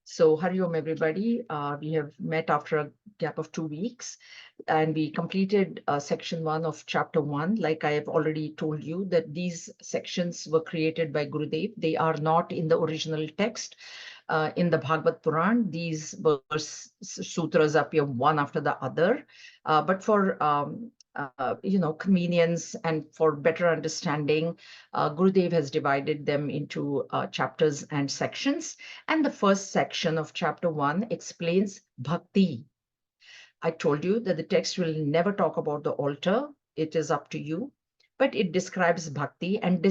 So, Hari Om, everybody. We have met after a gap of 2 weeks, and we completed section 1 of chapter 1. Like I have already told you, that these sections were created by Gurudev. They are not in the original text. In the Bhagavad Puran, these sutras appear one after the other. But for convenience and for better understanding, Gurudev has divided them into chapters and sections. And the first section of chapter 1 explains bhakti. I told you that the text will never talk about the altar. It is up to you. But it describes bhakti, and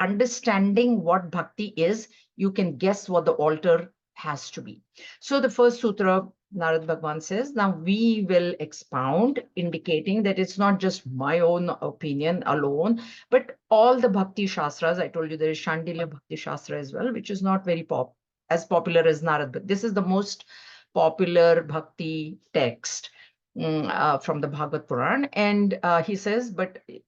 understanding what bhakti is, you can guess what the altar has to be. So the first sutra, Narad Bhagwan says, now we will expound, indicating that it's not just my own opinion alone, but all the Bhakti Shastras. I told you there is Shandilya Bhakti Shastra as well, which is not very as popular as Narad, but this is the most popular Bhakti text from the Bhagavad Puran. And he says,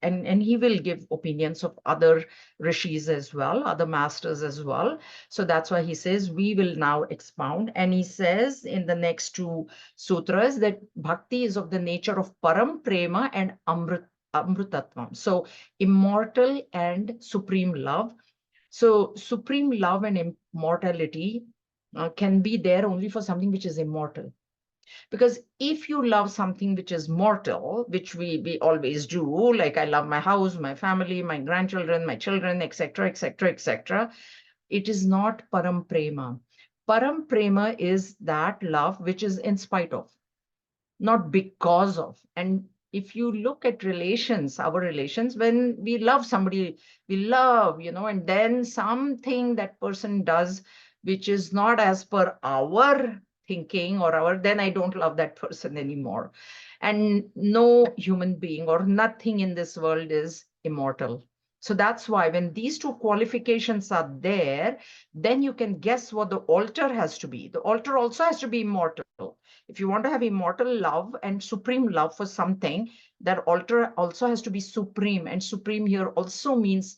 and he will give opinions of other rishis as well, other masters as well. So that's why he says, we will now expound. And he says in the next two sutras that bhakti is of the nature of param prema and amrutatvam. So immortal and supreme love. So supreme love and immortality can be there only for something which is immortal. Because if you love something which is mortal, which we always do, like I love my house, my family, my grandchildren, my children, etc., etc., etc., it is not param prema. Param prema is that love which is in spite of, not because of. And if you look at relations, our relations, when we love somebody, we love, and then something that person does which is not as per our thinking or then I don't love that person anymore. And no human being or nothing in this world is immortal. So that's why when these two qualifications are there, then you can guess what the altar has to be. The altar also has to be immortal. If you want to have immortal love and supreme love for something, that altar also has to be supreme. And supreme here also means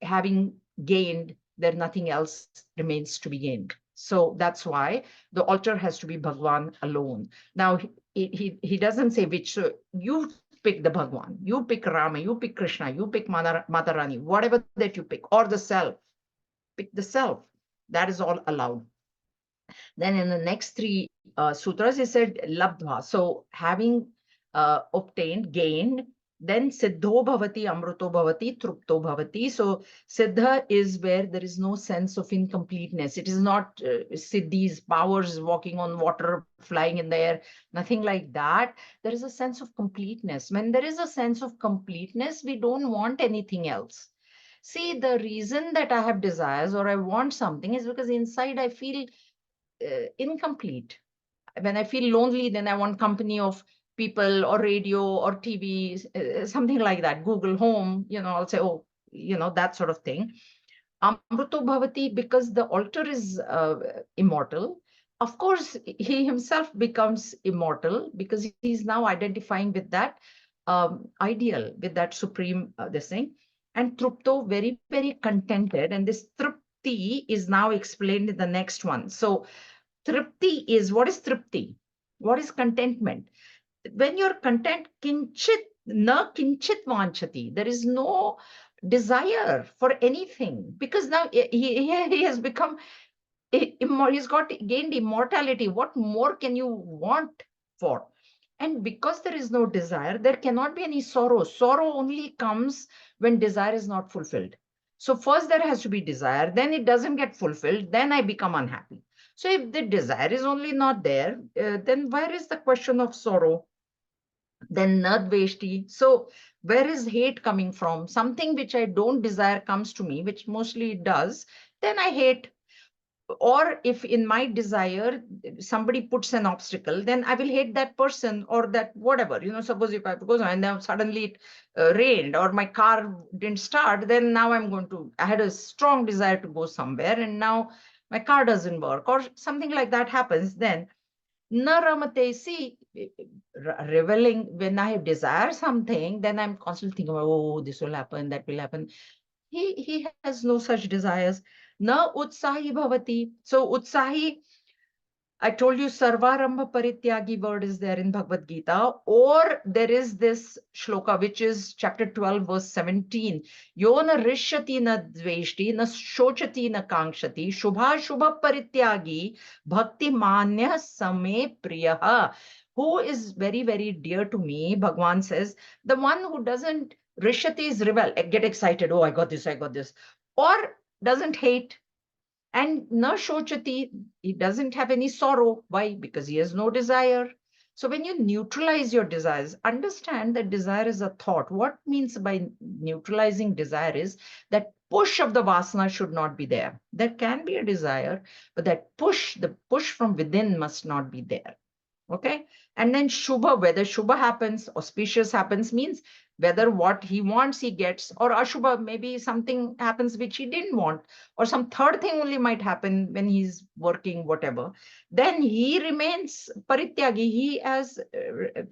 having gained, that nothing else remains to be gained. So that's why the altar has to be Bhagwan alone. Now, he doesn't say which. So you pick the Bhagwan, you pick Rama, you pick Krishna, you pick Madharani, whatever that you pick, or the self. Pick the self. That is all allowed. Then in the next three sutras, he said labdha. So having obtained, gained, then siddho bhavati, amruto bhavati, trupto bhavati. So siddha is where there is no sense of incompleteness. It is not siddhis, powers, walking on water, flying in the air, nothing like that. There is a sense of completeness. When there is a sense of completeness, we don't want anything else. See, the reason that I have desires or I want something is because inside I feel incomplete. When I feel lonely, then I want company of people or radio or TV, something like that. Google Home, I'll say, oh, that sort of thing. Amruto Bhavati, because the altar is immortal. Of course, he himself becomes immortal because he's now identifying with that ideal, with that supreme this thing. And Trupto, very, very contented. And this Trupti is now explained in the next one. So Tripti is, what is Tripti? What is contentment? When you're content, kinchit, na kinchit vanchati. There is no desire for anything because now he has become, he's got gained immortality. What more can you want for? And because there is no desire, there cannot be any sorrow. Sorrow only comes when desire is not fulfilled. So first there has to be desire, then it doesn't get fulfilled, then I become unhappy. So if the desire is only not there, then where is the question of sorrow? Then nadveshti. So where is hate coming from? Something which I don't desire comes to me, which mostly it does, then I hate. Or if in my desire somebody puts an obstacle, then I will hate that person or that whatever. Suppose if I go and now suddenly it rained or my car didn't start, then now I had a strong desire to go somewhere and now my car doesn't work or something like that happens. Then naramate, see, reveling, when I desire something, then I'm constantly thinking about, oh, this will happen, that will happen. He has no such desires. Na utsahi bhavati. So utsahi, I told you Sarvarambha Parityagi word is there in Bhagavad Gita, or there is this shloka, which is chapter 12, verse 17. Yona rishyati na dveshti, na shochati na kankshati, shubha shubha parityagi, bhakti manya same priyaha. Who is very, very dear to me, Bhagwan says, the one who doesn't, rishyati is rebel, get excited, oh, I got this, or doesn't hate, and na shochati, he doesn't have any sorrow. Why? Because he has no desire. So when you neutralize your desires, understand that desire is a thought. What means by neutralizing desire is that push of the vasana should not be there. There can be a desire, but that push, the push from within must not be there. Okay. And then Shubha, whether Shubha happens, auspicious happens, means whether what he wants he gets, or Ashubha, maybe something happens which he didn't want, or some third thing only might happen when he's working, whatever. Then he remains Parityagi.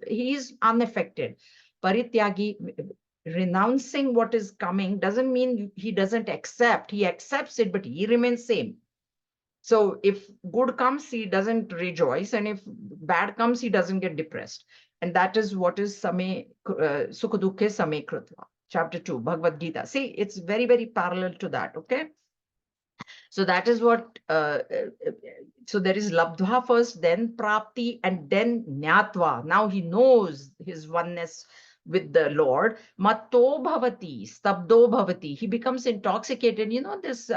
He is unaffected. Parityagi, renouncing what is coming doesn't mean he doesn't accept. He accepts it, but he remains same. So if good comes, he doesn't rejoice, and if bad comes, he doesn't get depressed. And that is what is Same Sukha Dukhe Same Krutva, chapter 2, Bhagavad Gita. See, it's very, very parallel to that. Okay. So that is what, so there is Labdha first, then Prapti, and then Nyatva. Now he knows his oneness with the Lord. Matto Bhavati, Stabdo Bhavati. He becomes intoxicated. You know, this,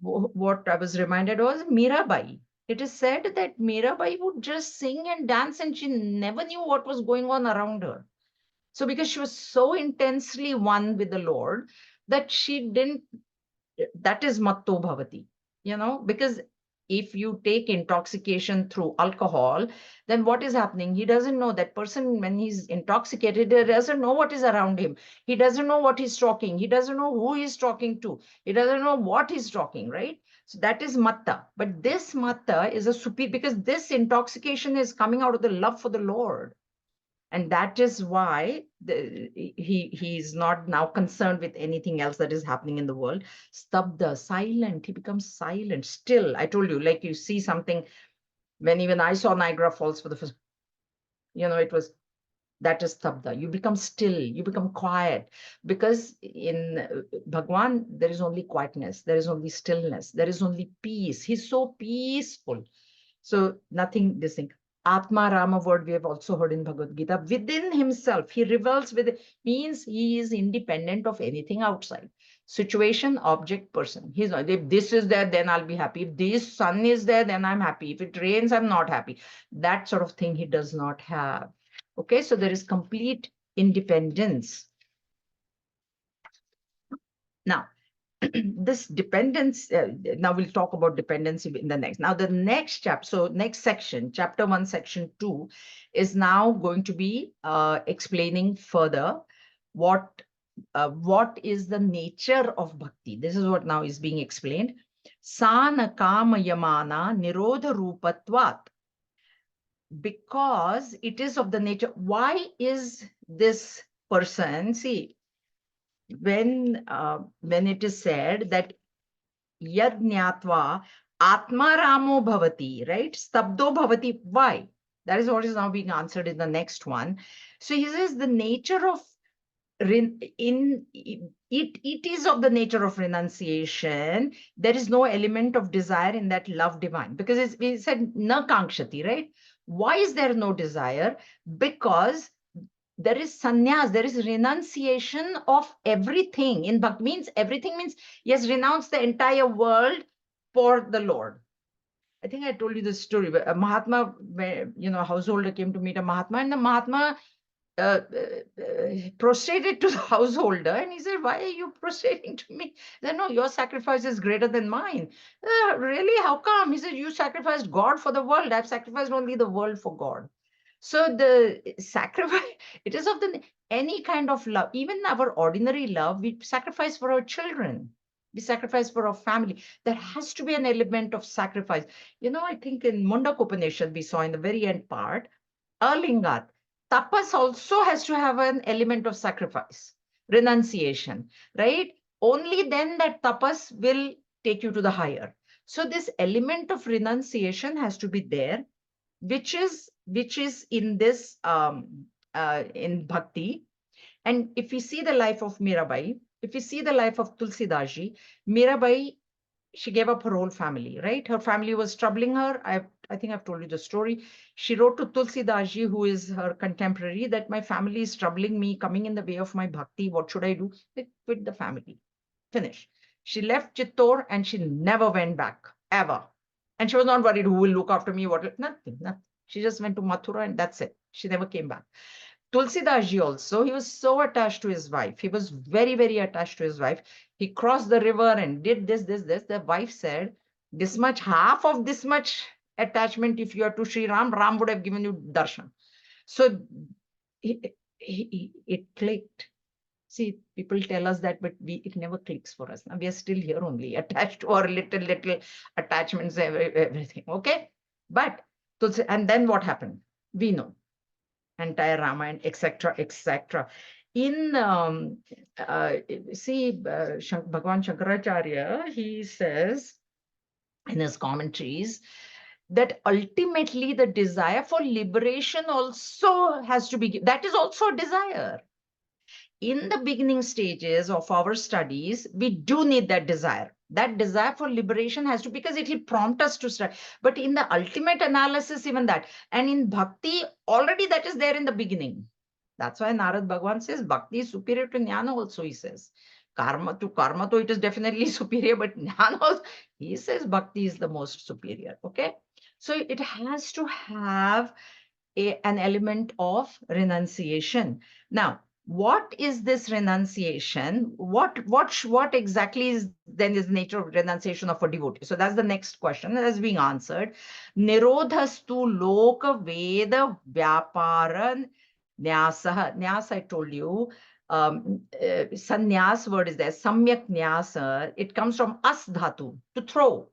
what I was reminded was Mirabai. It is said that Mirabai would just sing and dance, and she never knew what was going on around her. So because she was so intensely one with the Lord that she didn't, that is matto bhavati, because if you take intoxication through alcohol, then what is happening? He doesn't know, that person, when he's intoxicated, he doesn't know what is around him. He doesn't know what he's talking. He doesn't know who he's talking to. He doesn't know what he's talking, right? So that is matta. But this matta is a superior, because this intoxication is coming out of the love for the Lord. And that is why he is not now concerned with anything else that is happening in the world. Stabda, silent. He becomes silent, still. I told you, like you see something. When even I saw Niagara Falls for the first, it was, that is stabda. You become still, you become quiet, because in Bhagwan there is only quietness, there is only stillness, there is only peace. He's so peaceful. So nothing, this thing. Atma Rama word we have also heard in Bhagavad Gita. Within himself, he revels with, means he is independent of anything outside. Situation, object, person. He's not, if this is there, then I'll be happy. If this sun is there, then I'm happy. If it rains, I'm not happy. That sort of thing he does not have. Okay, so there is complete independence. Now, this dependence, now we'll talk about dependency in the next. Now, the next chapter, so next section, chapter 1, section 2, is now going to be explaining further what is the nature of bhakti. This is what now is being explained. Sana kama yamana nirodha rupatvat. Because it is of the nature. Why is this person, see, when it is said that yad jnatva atma ramo bhavati, right? Stabdo bhavati. Why? That is what is now being answered in the next one. So he says the nature of it is of the nature of renunciation. There is no element of desire in that love divine, because we said na kankshati, right? Why is there no desire? Because there is sannyas, there is renunciation of everything. In Bhakti means everything, means yes, renounce the entire world for the Lord. I think I told you this story. A Mahatma, a householder came to meet a Mahatma, and the Mahatma prostrated to the householder, and he said, why are you prostrating to me? He said, no, your sacrifice is greater than mine. Really, how come? He said, you sacrificed God for the world. I've sacrificed only the world for God. So the sacrifice, it is of any kind of love, even our ordinary love, we sacrifice for our children. We sacrifice for our family. There has to be an element of sacrifice. I think in Mundak Upanishad, we saw in the very end part, Alingat, tapas also has to have an element of sacrifice, renunciation, right? Only then that tapas will take you to the higher. So this element of renunciation has to be there, which is in this in bhakti. And if we see the life of Mirabai, if we see the life of Tulsidaji, Mirabai, she gave up her whole family, right? Her family was troubling her. I think I've told you the story. She wrote to Tulsidaji, who is her contemporary, that my family is troubling me, coming in the way of my bhakti. What should I do? They quit the family. Finish. She left Chittor and she never went back, ever. And she was not worried who will look after me, what, nothing, nothing. She just went to Mathura and that's it. She never came back. Tulsidaji also, he was so attached to his wife. He was very, very attached to his wife. He crossed the river and did this, this, this. The wife said, this much, half of this much attachment, if you are to Sri Ram, Ram would have given you darshan. So it clicked. See, people tell us that, but it never clicks for us. Now we are still here only, attached to our little attachments, everything. Okay. But, and then what happened? We know. Entire Ramayana, etc., etc. In Bhagavan Shankaracharya, he says in his commentaries that ultimately the desire for liberation also has to be, that is also a desire. In the beginning stages of our studies, we do need that desire. That desire for liberation has to, because it will prompt us to start. But in the ultimate analysis, even that, and in bhakti, already that is there in the beginning. That's why Narad Bhagavan says bhakti is superior to jnana also, he says. Karma, though it is definitely superior, but jnana also, he says bhakti is the most superior. Okay. So it has to have an element of renunciation. Now, what is this renunciation? What exactly is then is the nature of renunciation of a devotee? So that's the next question that is being answered. Nirodhastu loka veda vyaparan nyasa. Nyasa, I told you. Sannyas word is there. Samyak nyasa. It comes from as dhatu, to throw.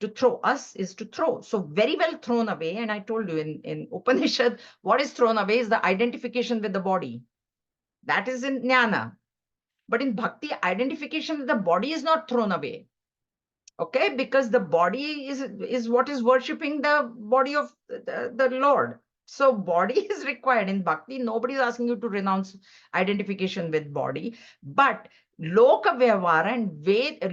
To throw, us is to throw. So very well thrown away. And I told you in Upanishad, what is thrown away is the identification with the body. That is in jnana. But in bhakti, identification with the body is not thrown away. Okay, because the body is what is worshipping the body of the Lord. So body is required in bhakti. Nobody is asking you to renounce identification with body, but loka vyavara and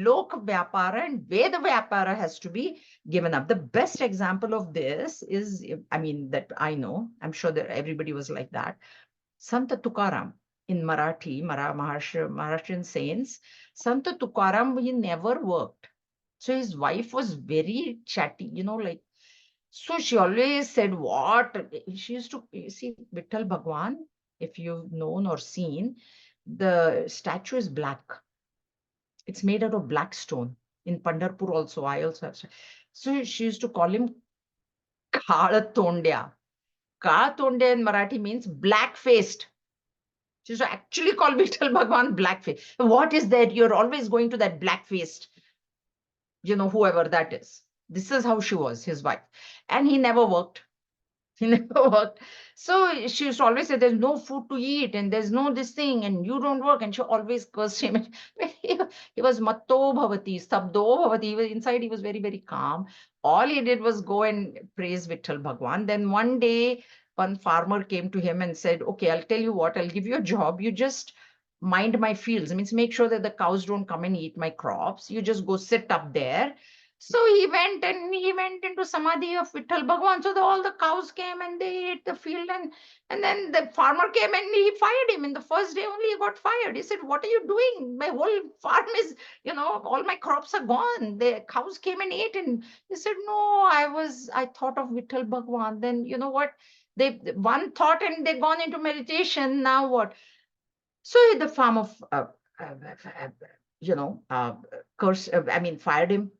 loka vyapara and veda vyapara has to be given up. The best example of this is, I mean, that I know, I'm sure that everybody was like that. Santa Tukaram in Marathi, Maharashtrian saints, Santa Tukaram, he never worked. So his wife was very chatty, like, so she always said, what? She used to, you see, Vittal Bhagwan, if you've known or seen, the statue is black. It's made out of black stone. In Pandharpur also, I also have. So she used to call him Kala Tondya. Kala Tondya in Marathi means black-faced. She used to actually call Vittal Bhagwan black-faced. What is that? You're always going to that black-faced, whoever that is. This is how she was, his wife. And he never worked. He never worked. So she used to always say, there's no food to eat and there's no this thing and you don't work. And she always cursed him. He was matto bhavati, sabdo bhavati. He was, inside, he was very, very calm. All he did was go and praise Vittal Bhagwan. Then one day, one farmer came to him and said, okay, I'll tell you what, I'll give you a job. You just mind my fields. It means make sure that the cows don't come and eat my crops. You just go sit up there. So he went into Samadhi of Vittal Bhagwan. So all the cows came and they ate the field. And then the farmer came and he fired him. In the first day only he got fired. He said, what are you doing? My whole farm is, all my crops are gone. The cows came and ate. And he said, no, I thought of Vittal Bhagwan. Then you know what? They one thought and they gone into meditation. Now what? So the farmer, fired him.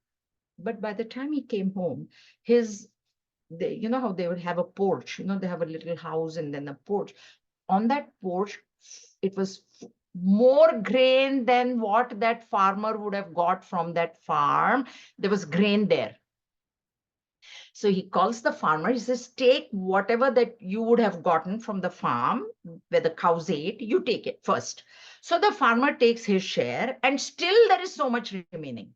But by the time he came home, you know how they would have a porch, they have a little house and then a porch. On that porch, it was more grain than what that farmer would have got from that farm. There was grain there. So he calls the farmer, he says, take whatever that you would have gotten from the farm where the cows ate, you take it first. So the farmer takes his share and still there is so much remaining.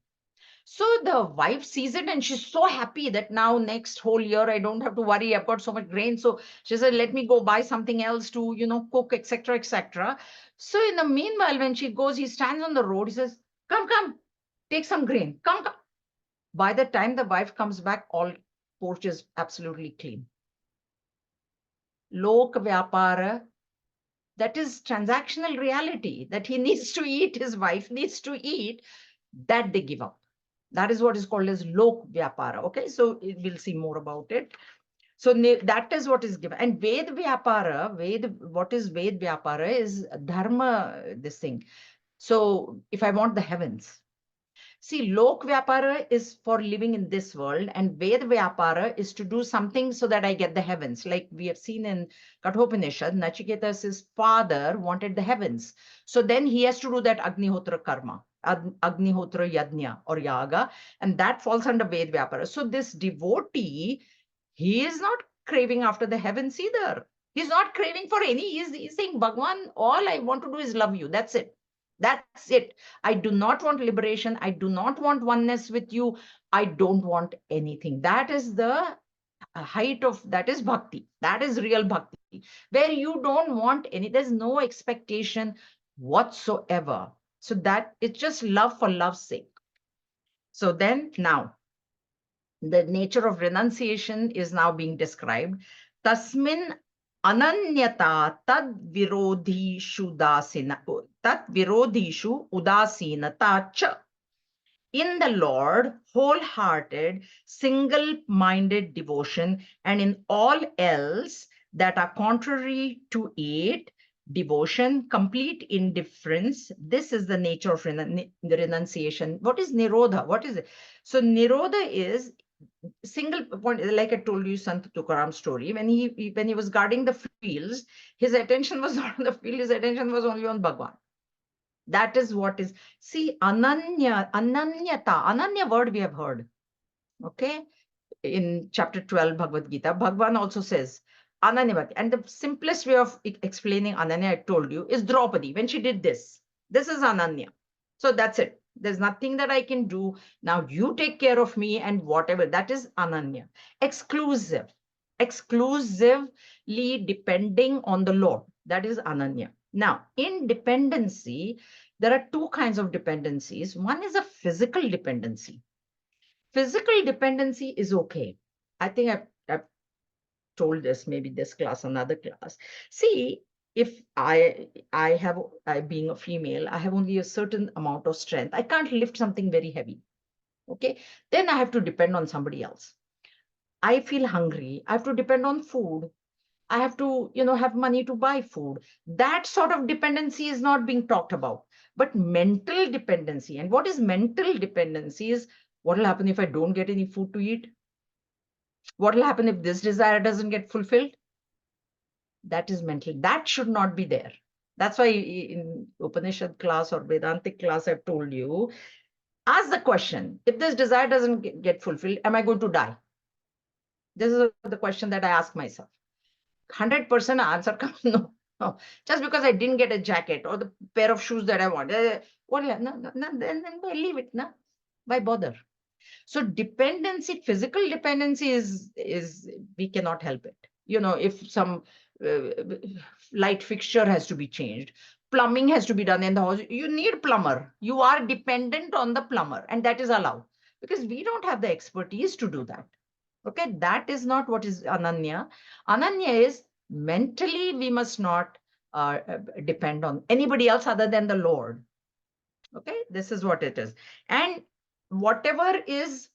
So the wife sees it and she's so happy that now next whole year I don't have to worry. I've got so much grain. So she said, let me go buy something else to, cook, etc., etc. So in the meanwhile, when she goes, he stands on the road. He says, come, come, take some grain. Come, come. By the time the wife comes back, all porch is absolutely clean. Lok vyapara, that is transactional reality, that he needs to eat, his wife needs to eat, that they give up. That is what is called as lok vyapara. Okay, so we'll see more about it. So that is what is given. And Ved vyapara, what is Ved vyapara is dharma, this thing. So if I want the heavens, see, Lok Vyapara is for living in this world, and Ved Vyapara is to do something so that I get the heavens. Like we have seen in Kathopanishad, Nachiketas' father wanted the heavens. So then he has to do that Agnihotra karma, Agnihotra yajna or yaga, and that falls under Ved Vyapara. So this devotee, he is not craving after the heavens either. He's not craving for any, he's saying, Bhagwan, all I want to do is love you. That's it. That's it. I do not want liberation. I do not want oneness with you. I don't want anything. That is the height of, that is bhakti. That is real bhakti, where you don't want any, there's no expectation whatsoever. So that it's just love for love's sake. So then now, the nature of renunciation is now being described. Tasmin ananyata tad virodhishu udasinata cha. In the Lord, wholehearted, single-minded devotion, and in all else that are contrary to it, devotion, complete indifference. This is the nature of the renunciation. What is nirodha? What is it? So nirodha is single point, like I told you Sant Tukaram's story. When he was guarding the fields, his attention was not on the field, his attention was only on Bhagwan. That is what is, see, ananya word we have heard. Okay. In chapter 12, Bhagavad Gita, Bhagwan also says, Ananya Bhakti. And the simplest way of explaining Ananya, I told you, is Draupadi. When she did this, this is Ananya. So that's it. There's nothing that I can do. Now you take care of me and whatever. That is Ananya. Exclusive. Exclusively depending on the Lord. That is Ananya. Now, in dependency, there are two kinds of dependencies. One is a physical dependency. Physical dependency is okay. I think I've told this, maybe this class, another class. See, if I being a female, I have only a certain amount of strength. I can't lift something very heavy. Okay, then I have to depend on somebody else. I feel hungry. I have to depend on food. I have to, have money to buy food. That sort of dependency is not being talked about. But mental dependency, and what is mental dependency is, what will happen if I don't get any food to eat? What will happen if this desire doesn't get fulfilled? That is mental. That should not be there. That's why in Upanishad class or Vedantic class, I've told you, ask the question, if this desire doesn't get fulfilled, am I going to die? This is the question that I ask myself. 100% answer comes no. No. Just because I didn't get a jacket or the pair of shoes that I want. Then leave it. No? Why bother? So dependency, physical dependency is we cannot help it. If some light fixture has to be changed, plumbing has to be done in the house, you need plumber. You are dependent on the plumber, and that is allowed because we don't have the expertise to do that. Okay, that is not what is Ananya. Ananya is mentally we must not depend on anybody else other than the Lord. Okay, this is what it is. And whatever is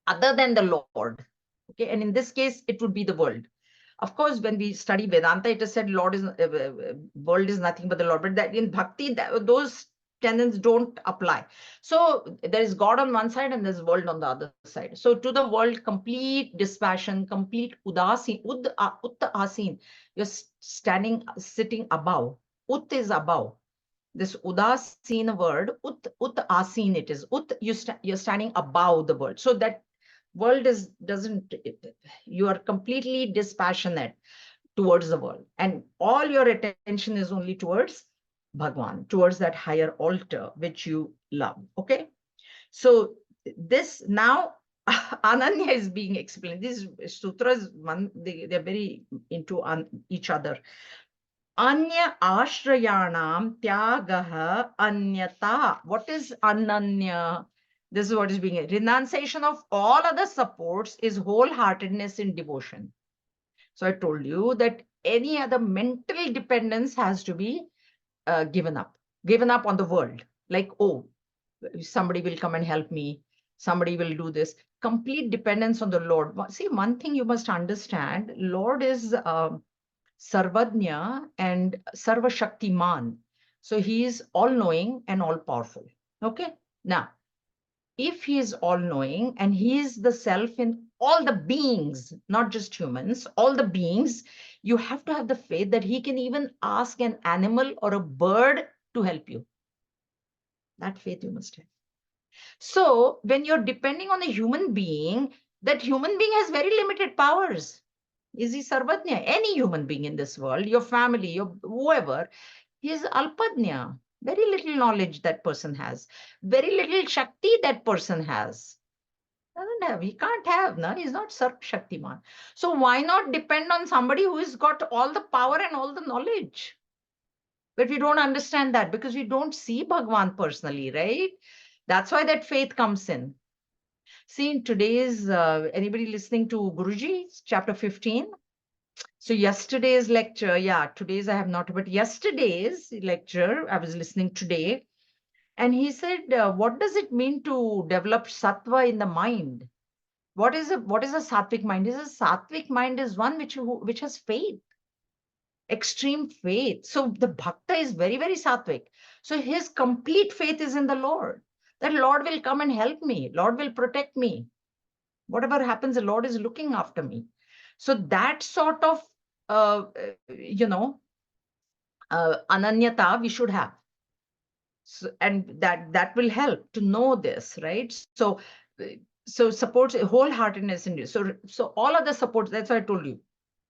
other than the Lord, okay, and in this case, it would be the world. Of course, when we study Vedanta, it is said world is nothing but the Lord. But that in Bhakti, those tenets don't apply. So there is God on one side and there's world on the other side. So to the world, complete dispassion, complete udasin, utta asin. You're sitting above. Ut is above. This udasin word, ut asin it is. Ut, you're standing above the world. So that world you are completely dispassionate towards the world. And all your attention is only towards Bhagwan, towards that higher altar, which you love. Okay. So this now Ananya is being explained. These sutras, they're very into each other. Anya ashrayanam tyagaha anyata. What is ananya? This is what is being renunciation of all other supports is wholeheartedness in devotion. So I told you that any other mental dependence has to be given up on the world. Like, oh, somebody will come and help me, somebody will do this. Complete dependence on the Lord. See, one thing you must understand: Lord is Sarvadnya and Sarva Shaktiman. So he is all knowing and all powerful. Okay. Now, if he is all knowing and he is the self in all the beings, not just humans, all the beings, you have to have the faith that he can even ask an animal or a bird to help you. That faith you must have. So when you're depending on a human being, that human being has very limited powers. Is he Sarvadnya? Any human being in this world, your family, your whoever, he is Alpadnya. Very little knowledge that person has. Very little Shakti that person has. Doesn't have. He can't have. No? He's not Sarv Shaktiman. So why not depend on somebody who has got all the power and all the knowledge? But we don't understand that because we don't see Bhagwan personally, right? That's why that faith comes in. See, in today's, anybody listening to Guruji, chapter 15? So yesterday's lecture, yeah, today's I have not, but yesterday's lecture, I was listening today, and he said, what does it mean to develop sattva in the mind? What is a sattvic mind? Is a sattvic mind is one which has faith, extreme faith. So the bhakta is very, very sattvic. So his complete faith is in the Lord. That Lord will come and help me. Lord will protect me. Whatever happens, the Lord is looking after me. So that sort of, ananyata we should have. So, and that will help to know this, right? So, supports wholeheartedness in you. So all of the supports. That's why I told you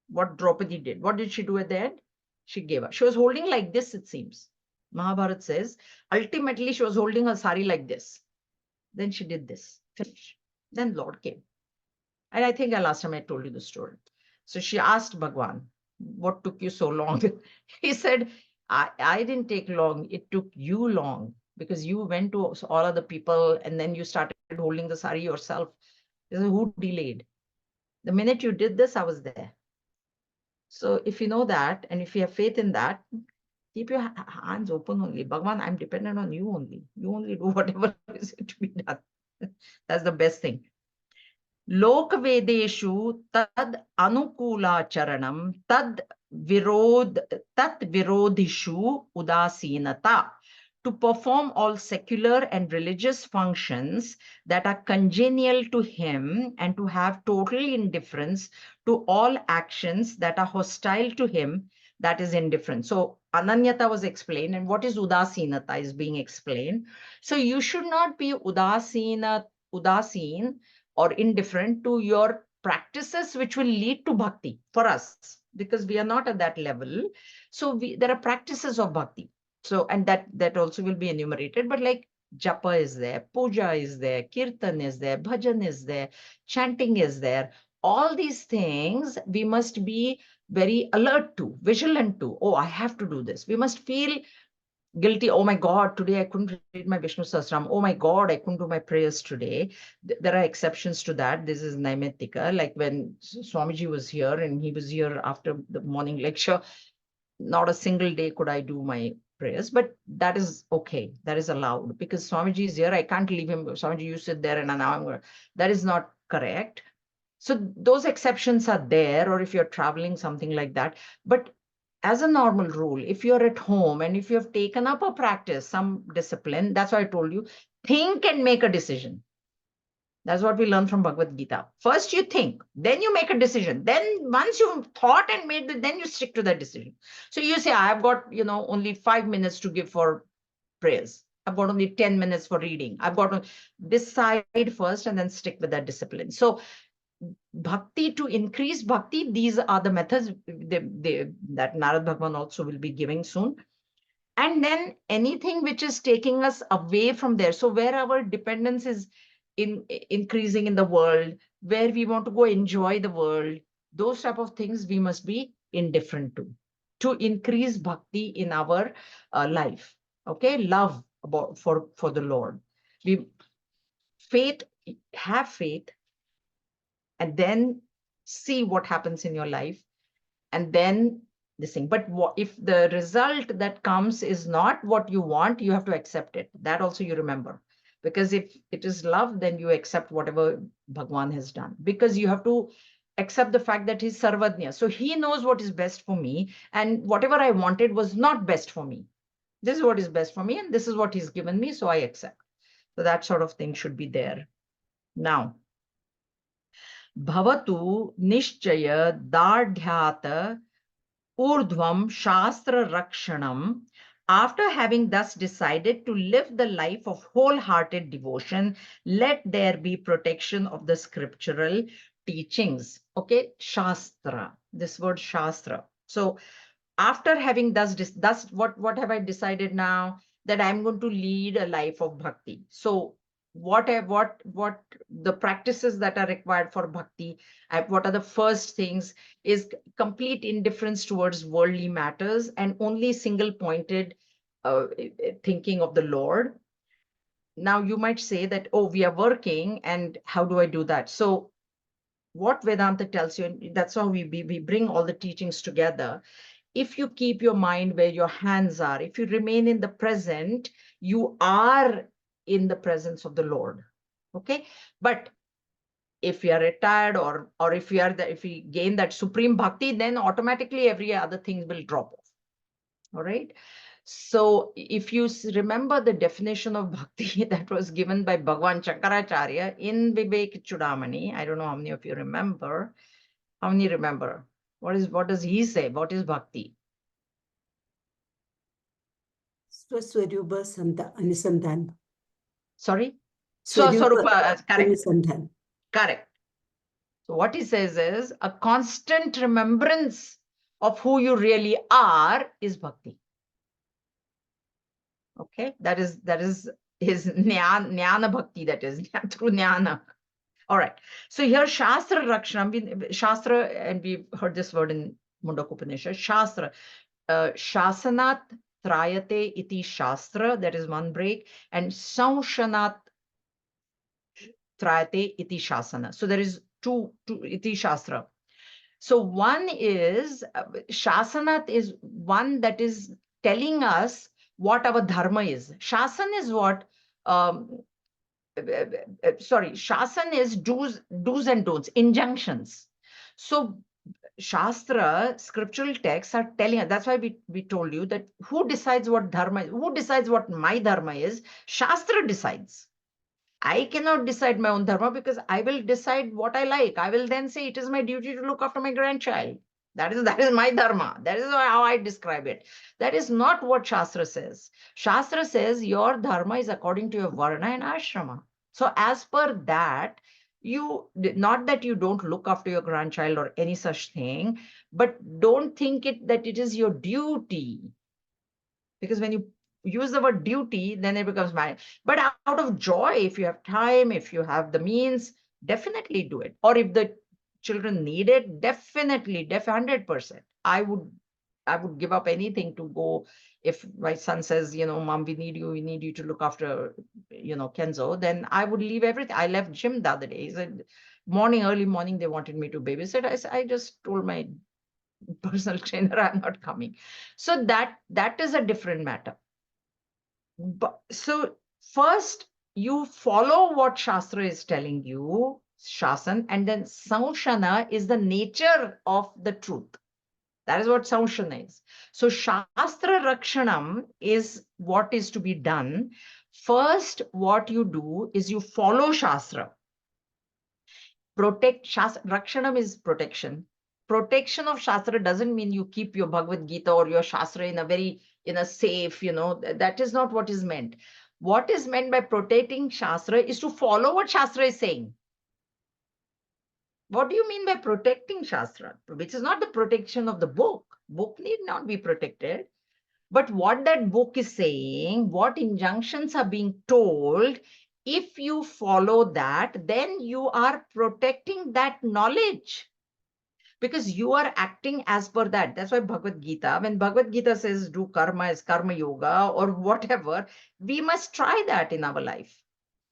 what Draupadi did. What did she do at the end? She gave up. She was holding like this. It seems Mahabharata says ultimately she was holding her sari like this. Then she did this. Finish. Then Lord came. And I think last time I told you the story. So she asked Bhagwan, what took you so long? He said, I didn't take long. It took you long because you went to all other people and then you started holding the sari yourself. He said, who delayed? The minute you did this, I was there. So if you know that and if you have faith in that, keep your hands open only. Bhagwan, I'm dependent on you only. You only do whatever is to be done. That's the best thing. लोकवेदेषु तद अनुकूलाचरणं तत् विरोधिषु उदासीनता, to perform all secular and religious functions that are congenial to him and to have total indifference to all actions that are hostile to him, that is indifferent. So ananyata was explained, and what is udasinata is being explained. So you should not be udasin or indifferent to your practices which will lead to bhakti for us, because we are not at that level. So there are practices of bhakti. So, and that also will be enumerated, but like japa is there, puja is there, kirtan is there, bhajan is there, chanting is there. All these things we must be very alert to, vigilant to. Oh, I have to do this. We must feel guilty. Oh my God, today I couldn't read my Vishnu Sahasram. Oh my God, I couldn't do my prayers today. There are exceptions to that. This is Naimittika. Like when Swamiji was here and he was here after the morning lecture, not a single day could I do my prayers, but that is okay. That is allowed because Swamiji is here. I can't leave him. Swamiji, you sit there and now I'm going to. That is not correct. So those exceptions are there, or if you're traveling, something like that. But as a normal rule, if you're at home and if you have taken up a practice, some discipline, that's why I told you, think and make a decision. That's what we learn from Bhagavad Gita. First you think, then you make a decision. Then once you've thought and made it, then you stick to that decision. So you say, I've got, only 5 minutes to give for prayers. I've got only 10 minutes for reading. I've got to decide first and then stick with that discipline. So bhakti, to increase bhakti, these are the methods that Narad Bhagwan also will be giving soon. And then anything which is taking us away from there, so where our dependence is increasing in the world, where we want to go enjoy the world, those type of things we must be indifferent to increase bhakti in our life. Okay, love about for the Lord. We faith, have faith, and then see what happens in your life, and then this thing. But if the result that comes is not what you want, you have to accept it. That also you remember, because if it is love, then you accept whatever Bhagwan has done, because you have to accept the fact that he's sarvadnya, so he knows what is best for me, and whatever I wanted was not best for me. This is what is best for me, and this is what he's given me, so I accept. So that sort of thing should be there. Now, bhavatu nishchaya dadhyat urdhvam shastra rakshanam. After having thus decided to live the life of wholehearted devotion, let there be protection of the scriptural teachings. Okay, shastra, this word shastra. So after having thus what have I decided now? That I'm going to lead a life of bhakti. So what the practices that are required for bhakti, what are the first things, is complete indifference towards worldly matters and only single pointed thinking of the Lord. Now you might say that, oh, we are working, and how do I do that? So what Vedanta tells you, and that's how we bring all the teachings together. If you keep your mind where your hands are, if you remain in the present, you are in the presence of the Lord. Okay. But if we are retired, or if we are if we gain that supreme bhakti, then automatically every other thing will drop off. All right. So if you remember the definition of bhakti that was given by Bhagwan Shankaracharya in Vivek Chudamani, I don't know how many of you remember. How many remember? What does he say? What is bhakti? Swaswarupa Anusandhan. Sorry? Swarupa Correct. Anusandhan. Correct. So what he says is a constant remembrance of who you really are is bhakti. Okay, that is his jnana bhakti, that is through jnana. All right. So here Shastra Rakshanam, Shastra, and we've heard this word in Mundaka Upanishad, Shastra, Shasanat Trayate iti Shastra, that is one break, and Sanshanat Trayate iti Shasana. So there is two iti Shastra. So one is Shasanat is one that is telling us what our dharma is. Shasan is what sorry, Shasan is do's and don'ts, injunctions. So Shastra, scriptural texts are telling us. That's why we told you that who decides what dharma is, who decides what my dharma is? Shastra decides. I cannot decide my own dharma, because I will decide what I like. I will then say it is my duty to look after my grandchild. That is my dharma. That is how I describe it. That is not what Shastra says. Shastra says your dharma is according to your varna and ashrama. So as per that, you, not that you don't look after your grandchild or any such thing, but don't think it that it is your duty, because when you use the word duty, then it becomes mine. But out of joy, if you have time, if you have the means, definitely do it. Or if the children need it, definitely 100%. I would give up anything to go. If my son says, Mom, we need you to look after, Kenzo, then I would leave everything. I left gym the other day. He said, early morning, they wanted me to babysit. I just told my personal trainer, I'm not coming. So that is a different matter. But so first you follow what Shastra is telling you, Shasan, and then Sanshana is the nature of the truth. That is what Sanshana is. So Shastra Rakshanam is what is to be done. First, what you do is you follow Shastra. Protect Shastra. Rakshanam is protection. Protection of Shastra doesn't mean you keep your Bhagavad Gita or your Shastra in a safe, that is not what is meant. What is meant by protecting Shastra is to follow what Shastra is saying. What do you mean by protecting Shastra? Which is not the protection of the book. Book need not be protected. But what that book is saying, what injunctions are being told, if you follow that, then you are protecting that knowledge because you are acting as per that. That's why Bhagavad Gita, when Bhagavad Gita says do karma as karma yoga or whatever, we must try that in our life.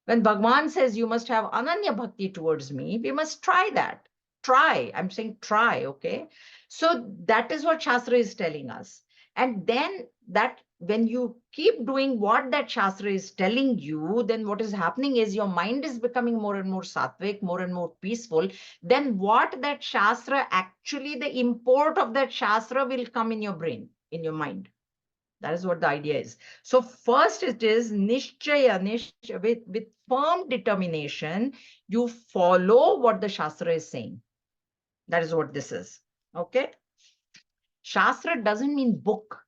When Bhagwan says you must have ananya bhakti towards me, we must try that. Try. I'm saying try, okay? So that is what Shastra is telling us. And then that when you keep doing what that Shastra is telling you, then what is happening is your mind is becoming more and more sattvic, more and more peaceful. Then what that Shastra actually, the import of that Shastra will come in your brain, in your mind. That is what the idea is. So first it is nishchaya, with firm determination, you follow what the Shastra is saying. That is what this is. Okay. Shastra doesn't mean book.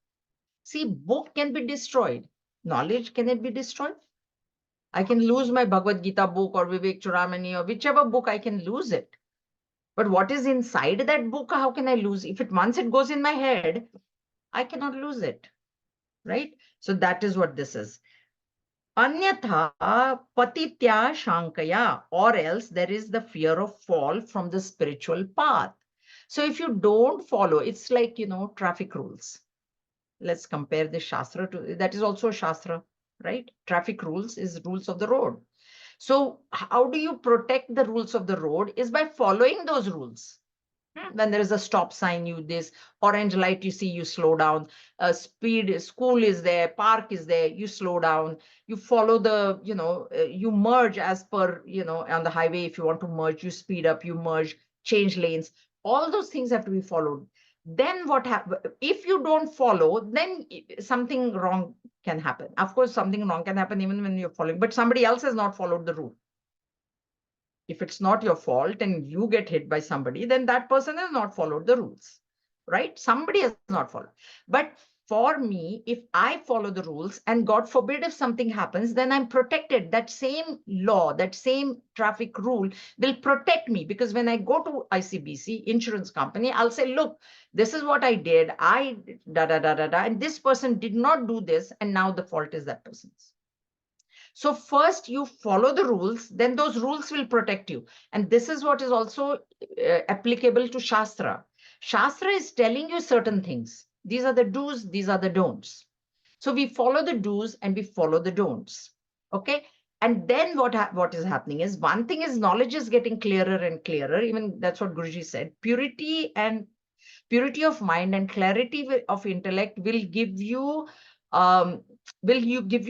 See, book can be destroyed. Knowledge, can it be destroyed? I can lose my Bhagavad Gita book or Vivek Churamani or whichever book, I can lose it. But what is inside that book, how can I lose? If it once it goes in my head, I cannot lose it. Right? So that is what this is. Anyatha patitya shankaya, or else there is the fear of fall from the spiritual path. So if you don't follow, it's like, traffic rules. Let's compare the Shastra to, that is also a Shastra, right? Traffic rules is rules of the road. So how do you protect the rules of the road is by following those rules. When there is a stop sign, you this orange light, you see, you slow down. Speed, school is there, park is there, you slow down. You follow the, you merge as per, on the highway. If you want to merge, you speed up, you merge, change lanes. All those things have to be followed. Then what happens if you don't follow? Then something wrong can happen. Of course, something wrong can happen even when you're following, but somebody else has not followed the rule. If it's not your fault and you get hit by somebody, then that person has not followed the rules, right? Somebody has not followed. But for me, if I follow the rules and God forbid if something happens, then I'm protected. That same law, that same traffic rule will protect me, because when I go to ICBC insurance company, I'll say, look, this is what I did. I da da da da da, and this person did not do this, and now the fault is that person's. So first you follow the rules, then those rules will protect you. And this is what is also applicable to Shastra. Shastra is telling you certain things. These are the do's, these are the don'ts. So we follow the do's and we follow the don'ts. Okay. And then what is happening is, one thing is knowledge is getting clearer and clearer. Even that's what Guruji said. Purity of mind and clarity of intellect will give you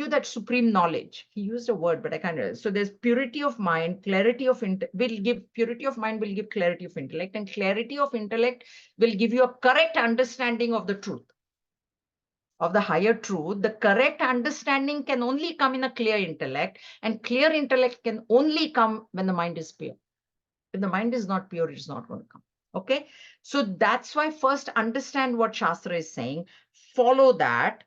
that supreme knowledge. He used a word, but I can't remember. So there's purity of mind, clarity of purity of mind will give clarity of intellect, and clarity of intellect will give you a correct understanding of the truth, of the higher truth. The correct understanding can only come in a clear intellect, and clear intellect can only come when the mind is pure. If the mind is not pure, it's not going to come. Okay. So that's why first understand what Shastra is saying, follow that,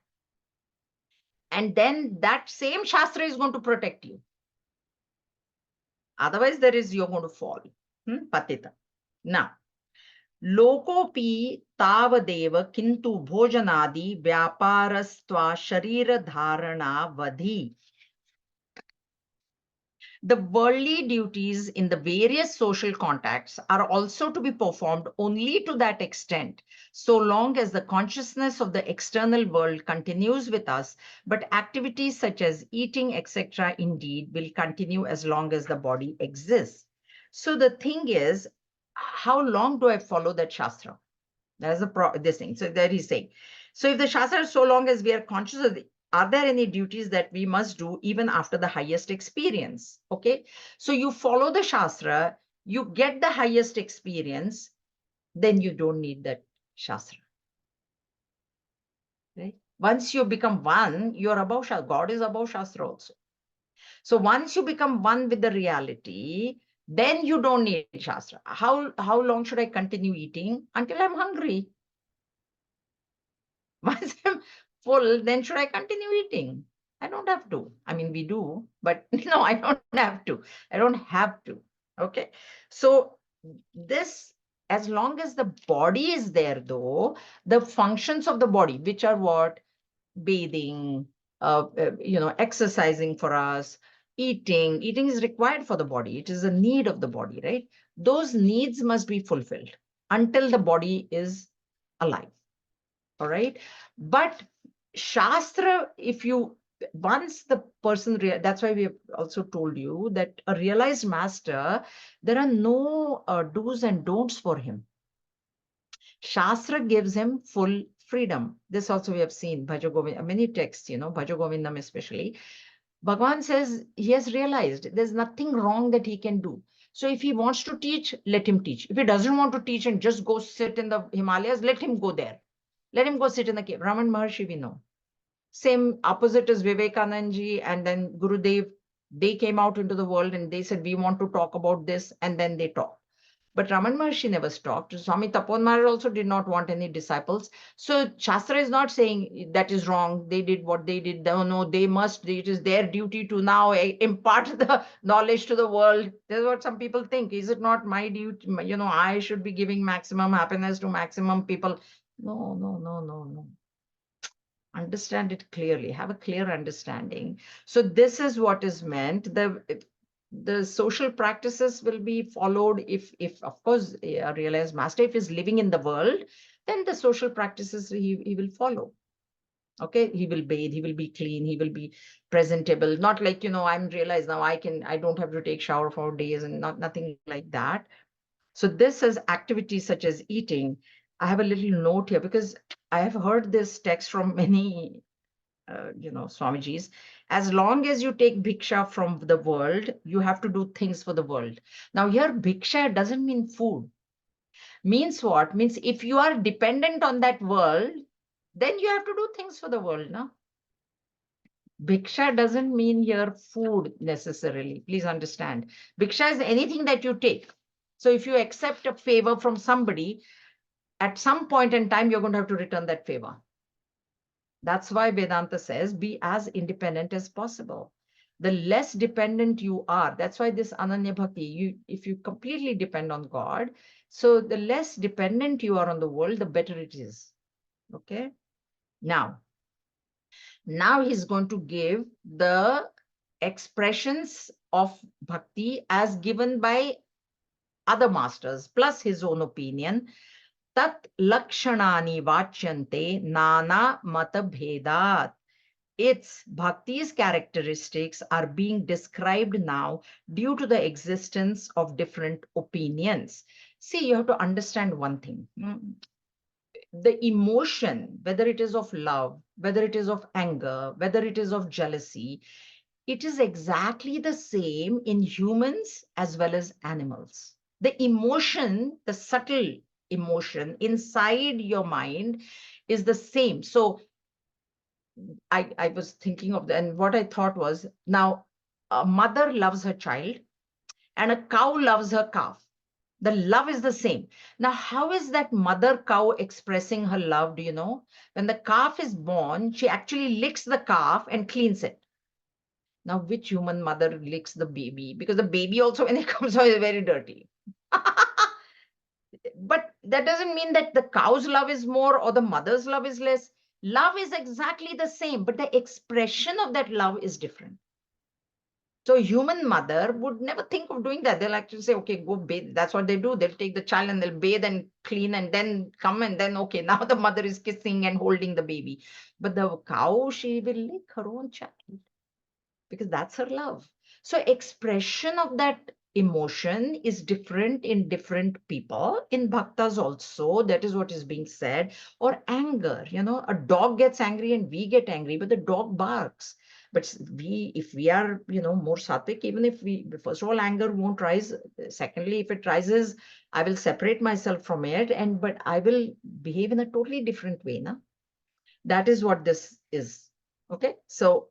and then that same Shastra is going to protect you. Otherwise, you're going to fall. Patita. Now, lokopi tavadeva kintu bhojanadi vyaparastva sharira dharana vadhi. The worldly duties in the various social contacts are also to be performed only to that extent, so long as the consciousness of the external world continues with us, but activities such as eating, etc., indeed, will continue as long as the body exists. So the thing is, how long do I follow that Shastra? That's this thing. So there he's saying. So if the Shastra, so long as we are conscious of are there any duties that we must do even after the highest experience? Okay. So you follow the Shastra, you get the highest experience, then you don't need that Shastra. Right? Once you become one, you're above Shastra. God is above Shastra also. So once you become one with the reality, then you don't need Shastra. How long should I continue eating? Until I'm hungry. Once I'm full, then should I continue eating? I don't have to. I mean, we do, but no, I don't have to. I don't have to. Okay. So this, as long as the body is there, though, the functions of the body, which are what? bathing, exercising for us, eating. Eating is required for the body. It is a need of the body, right? Those needs must be fulfilled until the body is alive. All right. But Shastra, if you once the person, that's why we have also told you that a realized master, there are no do's and don'ts for him. Shastra gives him full freedom. This also we have seen, Bhaja Govind, many texts, Bhaja Govindam especially. Bhagavan says he has realized there's nothing wrong that he can do. So if he wants to teach, let him teach. If he doesn't want to teach and just go sit in the Himalayas, let him go there. Let him go sit in the cave. Raman Maharshi, we know. Same opposite as Vivekanand and then Gurudev. They came out into the world and they said, we want to talk about this. And then they talked. But Raman Maharshi never stopped. Swami Tapan Maharaj also did not want any disciples. So Shastra is not saying that is wrong. They did what they did. No, they must. It is their duty to now impart the knowledge to the world. That's what some people think. Is it not my duty? I should be giving maximum happiness to maximum people. No, no, no, no, no. Understand it clearly. Have a clear understanding. So this is what is meant. The social practices will be followed if of course a realized master, if he's living in the world, then the social practices he will follow. Okay, he will bathe, he will be clean, he will be presentable, not like I'm realized now I don't have to take shower for days and nothing like that. So this is activities such as eating. I have a little note here because I have heard this text from many Swamijis. As long as you take bhiksha from the world, you have to do things for the world. Now here, bhiksha doesn't mean food. Means what? Means if you are dependent on that world, then you have to do things for the world, no? Bhiksha doesn't mean here food necessarily. Please understand. Bhiksha is anything that you take. So if you accept a favor from somebody, at some point in time, you're going to have to return that favor. That's why Vedanta says be as independent as possible. The less dependent you are, that's why this Ananya Bhakti, if you completely depend on God, so the less dependent you are on the world, the better it is. Okay. Now he's going to give the expressions of bhakti as given by other masters, plus his own opinion. Tat lakshanani vachyante nana mata bhedat. Its bhakti's characteristics are being described now due to the existence of different opinions. See, you have to understand one thing. The emotion, whether it is of love, whether it is of anger, whether it is of jealousy, it is exactly the same in humans as well as animals. The emotion, the subtle emotion inside your mind is the same. So I was thinking of that, and what I thought was, now a mother loves her child and a cow loves her calf. The love is the same. Now, how is that mother cow expressing her love? Do you know? When the calf is born, she actually licks the calf and cleans it. Now, which human mother licks the baby? Because the baby also, when it comes out, is very dirty. But that doesn't mean that the cow's love is more or the mother's love is less. Love is exactly the same, but the expression of that love is different. So a human mother would never think of doing that. They'll actually say, okay, go bathe. That's what they do. They'll take the child and they'll bathe and clean and then come and then, okay, now the mother is kissing and holding the baby. But the cow, she will lick her own child because that's her love. So expression of that emotion is different in different people. In bhaktas also, that is what is being said. Or anger, a dog gets angry and we get angry, but the dog barks. But if we are, more sattvic, even if first of all, anger won't rise. Secondly, if it rises, I will separate myself from it, but I will behave in a totally different way. Na? That is what this is. Okay. So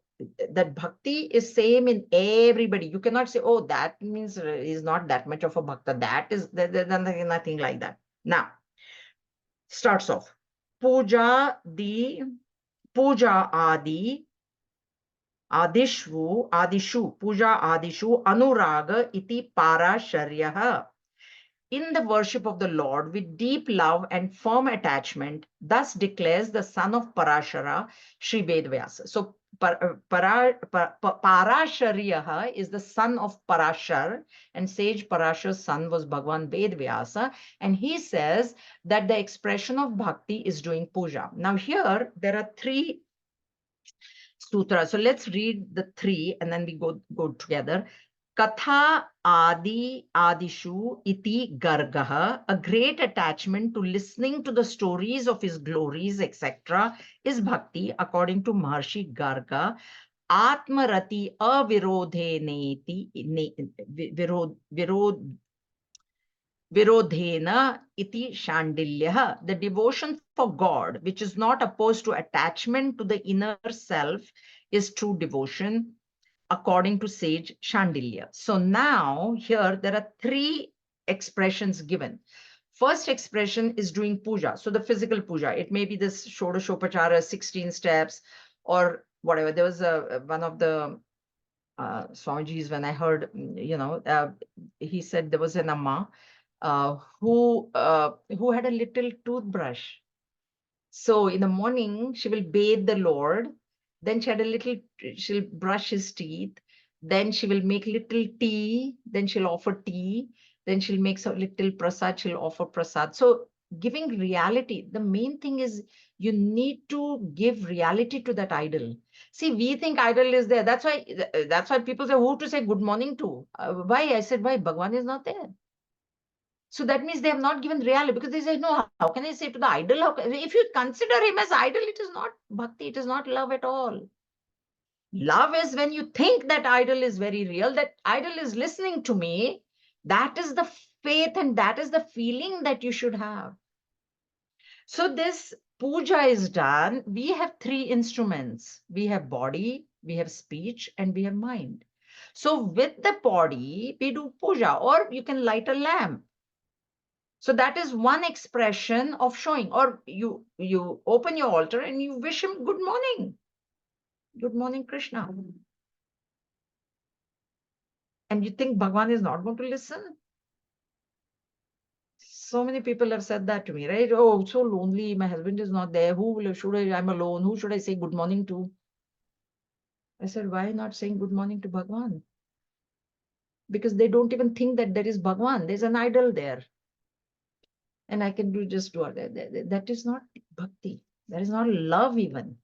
that bhakti is same in everybody. You cannot say, oh, that means he's not that much of a bhakta. That is nothing like that. Now, starts off. Puja adi adishu puja adishu anuraga iti parasharyah. in the worship of the Lord with deep love and firm attachment, thus declares the son of Parashara, Sri Vedvyasa. So Parashariyaha is the son of Parashar, and sage Parashar's son was Bhagwan Vedvyasa, and he says that the expression of bhakti is doing puja. Now here there are three sutras. So let's read the three and then we go together. Katha Adi Adishu Iti Gargaha, a great attachment to listening to the stories of his glories, etc., is bhakti, according to Maharshi Garga. Atmarati avirodhe neti virodhena iti shandilya. The devotion for God, which is not opposed to attachment to the inner self, is true devotion, according to sage Shandilya. So now here there are three expressions given. First expression is doing puja. So the physical puja, it may be this Shodashopachara, 16 steps, or whatever. There was one of the Swamiji's, when I heard, he said there was an Amma who had a little toothbrush. So in the morning, she will bathe the Lord. Then she'll brush his teeth. Then she will make little tea. Then she'll offer tea. Then she'll make some little prasad. She'll offer prasad. So giving reality, the main thing is you need to give reality to that idol. See, we think idol is there. That's why people say, who to say good morning to? Why? I said, why? Bhagwan is not there. So that means they have not given reality, because they say, no, how can I say to the idol? If you consider him as idol, it is not bhakti, it is not love at all. Love is when you think that idol is very real, that idol is listening to me. That is the faith and that is the feeling that you should have. So this puja is done. We have three instruments. We have body, we have speech, and we have mind. So with the body, we do puja, or you can light a lamp. So that is one expression of showing, or you open your altar and you wish him good morning. Good morning, Krishna. And you think Bhagwan is not going to listen? So many people have said that to me, right? Oh, so lonely. My husband is not there. I'm alone. Who should I say good morning to? I said, why not saying good morning to Bhagwan? Because they don't even think that there is Bhagwan. There's an idol there. And I can just do it. That is not bhakti. That is not love even.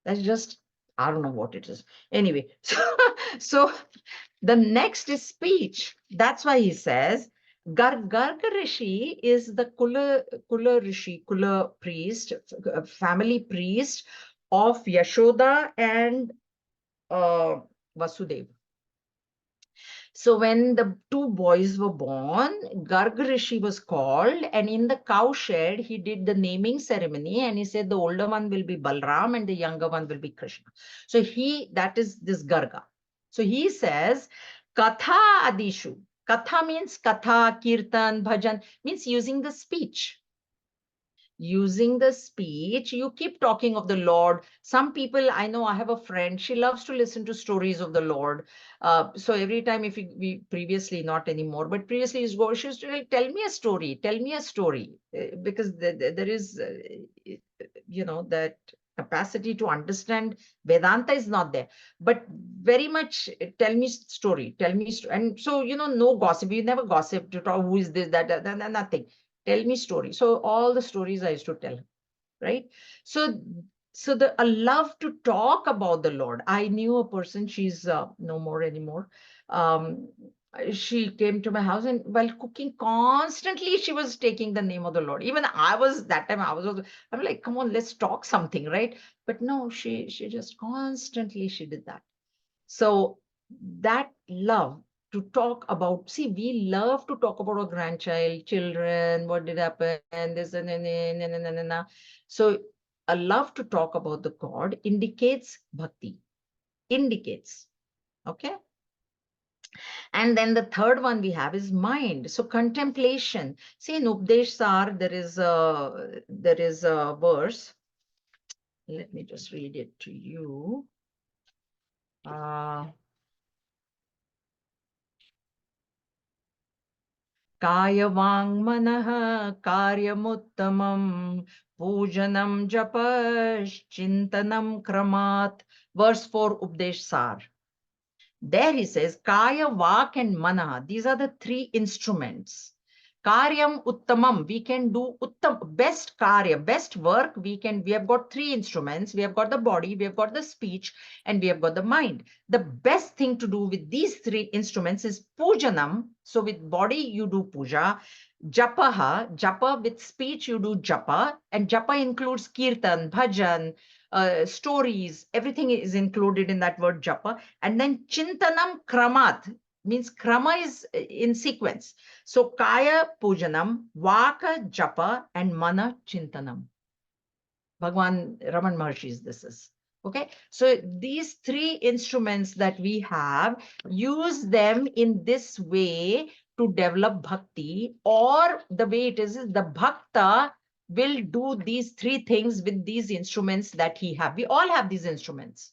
That's just, I don't know what it is. Anyway, so the next is speech. That's why he says, Garga Rishi is the Kula Rishi, Kula priest, family priest of Yashoda and Vasudeva. So when the two boys were born, Garg Rishi was called, and in the cowshed, he did the naming ceremony, and he said the older one will be Balram and the younger one will be Krishna. So that is this Garga. So he says, Katha Adishu. Katha means Katha, Kirtan, Bhajan, means using the speech. Using the speech, you keep talking of the Lord. Some people, I know, I have a friend, she loves to listen to stories of the Lord. So every time, if we previously, not anymore, but previously she used to tell me a story, because there is, that capacity to understand Vedanta is not there, but very much tell me story, and so, no gossip. We never gossip to talk who is this, that, nothing. Tell me story. So all the stories I used to tell, right? So a love to talk about the Lord. I knew a person, she's no more anymore. Um, she came to my house, and while cooking, constantly she was taking the name of the Lord. Even that time I was also, I'm like, come on, let's talk something, right? But no, she just constantly she did that. So that love to talk about, see, we love to talk about our grandchild, children, what did happen, this and na. So a love to talk about the God indicates bhakti, indicates, okay? And then the third one we have is mind. So contemplation. See, in Updesh Sar, there is a verse. Let me just read it to you. Kaya vang manaha karyamuttamam pujanam japash chintanam kramat. Verse 4, Updesh Sar. There he says, Kaya, Vak, and Mana. These are the three instruments. Karyam Uttamam. We can do best Karya, best work. We have got three instruments. We have got the body, we have got the speech, and we have got the mind. The best thing to do with these three instruments is Pujanam. So with body, you do puja. Japaha, japa, with speech, you do japa. And japa includes kirtan, bhajan, stories, everything is included in that word japa. And then chintanam kramat means krama is in sequence. So kaya pujanam, vaka japa, and mana chintanam. Bhagwan Raman Maharshi's this is. Okay, so these three instruments that we have, use them in this way to develop bhakti, or the way it is the bhakta will do these three things with these instruments that he have. We all have these instruments.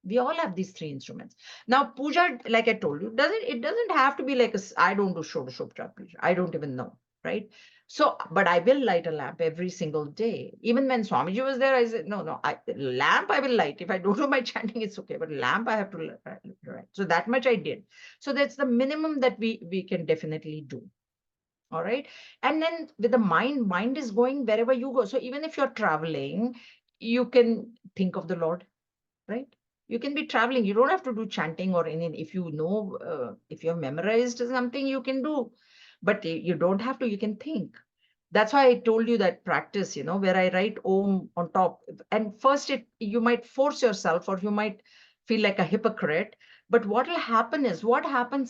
We all have these three instruments. Now, puja, like I told you, it doesn't have to be like I don't do Shodashopchar puja. I don't even know, right? So, but I will light a lamp every single day. Even when Swamiji was there, I said, no, lamp I will light. If I don't do my chanting, it's okay. But lamp I have to light. So that much I did. So that's the minimum that we can definitely do. All right. And then with the mind is going wherever you go. So even if you're traveling, you can think of the Lord, right? You can be traveling. You don't have to do chanting or anything. If you know, if you have memorized something, you can do. But you don't have to. You can think. That's why I told you that practice, where I write Om on top. And first, you might force yourself, or you might feel like a hypocrite. But what happens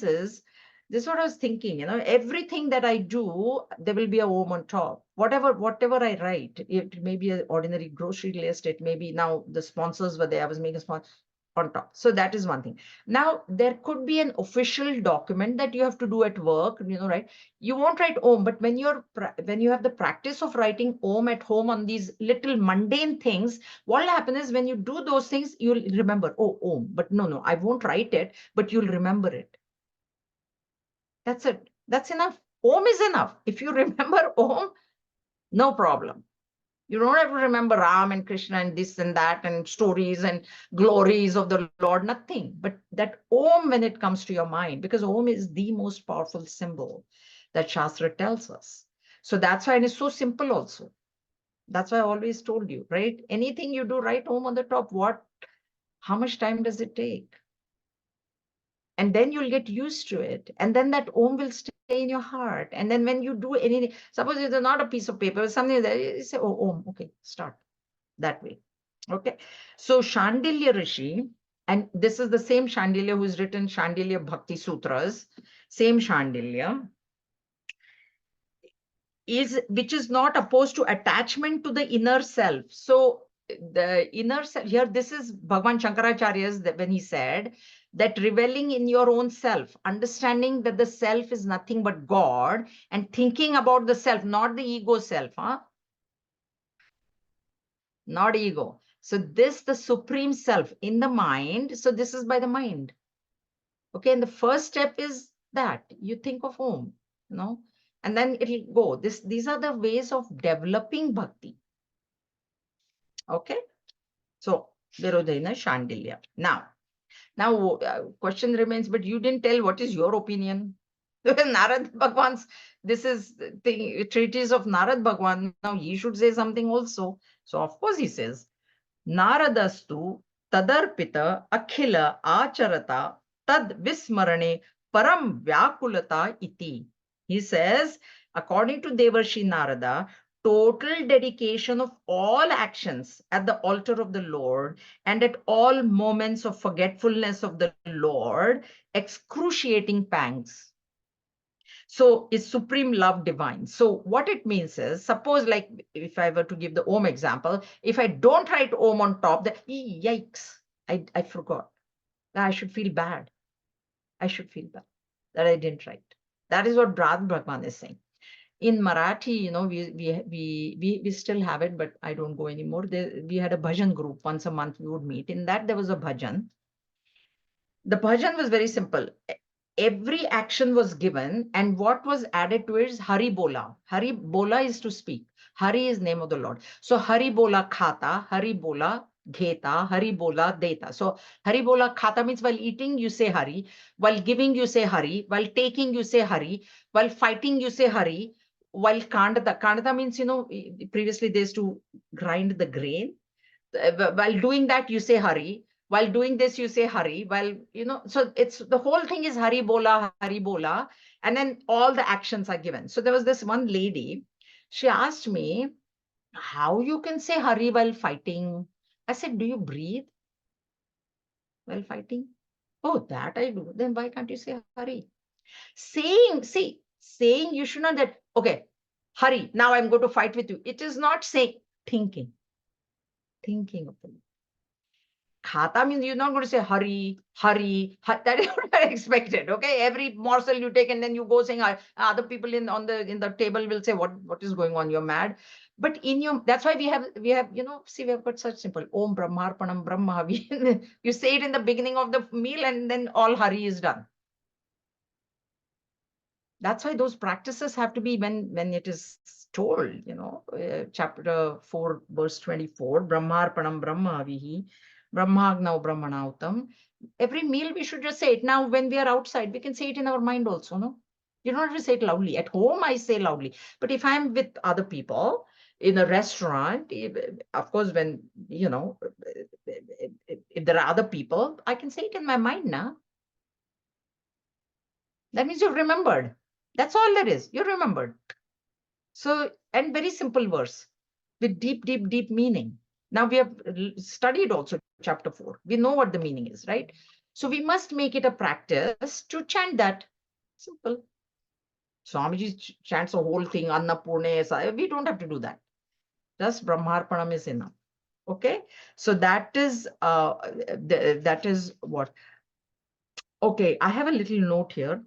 is, this is what I was thinking, everything that I do, there will be a Om on top. Whatever I write, it may be an ordinary grocery list. It may be, now the sponsors were there. I was making a sponsor on top. So that is one thing. Now, there could be an official document that you have to do at work, right? You won't write Om, but when you have the practice of writing Om at home on these little mundane things, what will happen is when you do those things, you'll remember, oh, Om. But no, I won't write it, but you'll remember it. That's it. That's enough. Om is enough. If you remember Om, no problem. You don't have to remember Ram and Krishna and this and that and stories and glories of the Lord, nothing. But that Om, when it comes to your mind, because Om is the most powerful symbol that Shastra tells us. So that's why it is so simple also. That's why I always told you, right? Anything you do, write Om on the top. How much time does it take? And then you'll get used to it. And then that Om will stay in your heart. And then when you do anything, suppose it's not a piece of paper, something that you say, oh, Om, okay, start that way. Okay. So Shandilya Rishi, and this is the same Shandilya who's written Shandilya Bhakti Sutras, same Shandilya, which is not opposed to attachment to the inner self. So the inner self here, this is Bhagavan Shankaracharya's, when he said that reveling in your own self, understanding that the self is nothing but God, and thinking about the self, not the ego self, not ego. So this, the supreme self in the mind. So this is by the mind. Okay. And the first step is that you think of Om, and then it'll go. These are the ways of developing bhakti. Okay. So Virodhina Shandilya. Now, question remains, but you didn't tell what is your opinion. Narad Bhagwan's, this is the treatise of Narad Bhagwan. Now he should say something also. So of course he says, Naradastu tadarpita akhila acharata tad vismarane param vyakulata iti. He says, according to Devarshi Narada, total dedication of all actions at the altar of the Lord and at all moments of forgetfulness of the Lord, excruciating pangs. So is supreme love divine. So what it means is, suppose like if I were to give the Om example, if I don't write Om on top, yikes, I forgot. I should feel bad. I should feel bad that I didn't write. That is what Brad Bhagwan is saying. In Marathi, we still have it, but I don't go anymore. We had a bhajan group. Once a month we would meet. In that, there was a bhajan. The bhajan was very simple. every action was given, and what was added to it is Hari Bola. Hari Bola is to speak. Hari is name of the Lord. So Hari Bola Khata, Hari Bola Gheta, Hari Bola Deta. So Hari Bola Khata means while eating, you say Hari. While giving, you say Hari. While taking, you say Hari. While fighting, you say Hari. While Kandata, Kandata means, previously they used to grind the grain. While doing that, you say Hari. While doing this, you say Hari. So it's the whole thing is Hari Bola, and then all the actions are given. So there was this one lady, she asked me, how you can say Hari while fighting? I said, do you breathe while fighting? Oh, that I do. Then why can't you say Hari? Saying you should not that, okay, Hari, now I'm going to fight with you. It is not saying, thinking of the Khata means you're not going to say hurry. That is what I expected. Okay, every morsel you take and then you go saying, other people in the table will say, what is going on? You're mad. But that's why we have we have got such simple Om Brahmarpanam Brahma. You say it in the beginning of the meal and then all hurry is done. That's why those practices have to be when it is told, chapter 4, verse 24, Brahmarpanam Brahmavihi, Brahmagnau Brahmanautam. Every meal we should just say it. Now, when we are outside, we can say it in our mind also, no? You don't have to say it loudly. At home, I say loudly. But if I'm with other people in a restaurant, of course, when, if there are other people, I can say it in my mind now. That means you've remembered. That's all there is. You remembered. So, and very simple verse with deep, deep, deep meaning. Now we have studied also chapter 4. We know what the meaning is, right? So we must make it a practice to chant that. Simple. Swamiji chants the whole thing, Annapurne. We don't have to do that. Just Brahmarpanam is enough. Okay. So that is what. Okay, I have a little note here.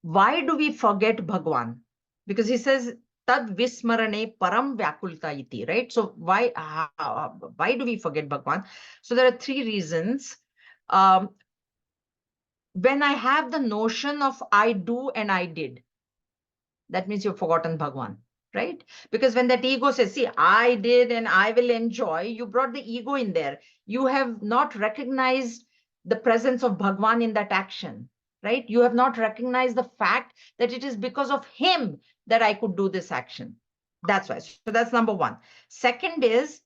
Why do we forget Bhagwan? Because he says tad vismarane param vyakulta iti, right? So why do we forget Bhagwan? So there are 3 reasons. When I have the notion of I do and I did, that means you've forgotten Bhagwan, right? Because when that ego says, see, I did and I will enjoy, you brought the ego in there. You have not recognized the presence of Bhagwan in that action, right? You have not recognized the fact that it is because of him that I could do this action. That's why. So that's number 1. Second is,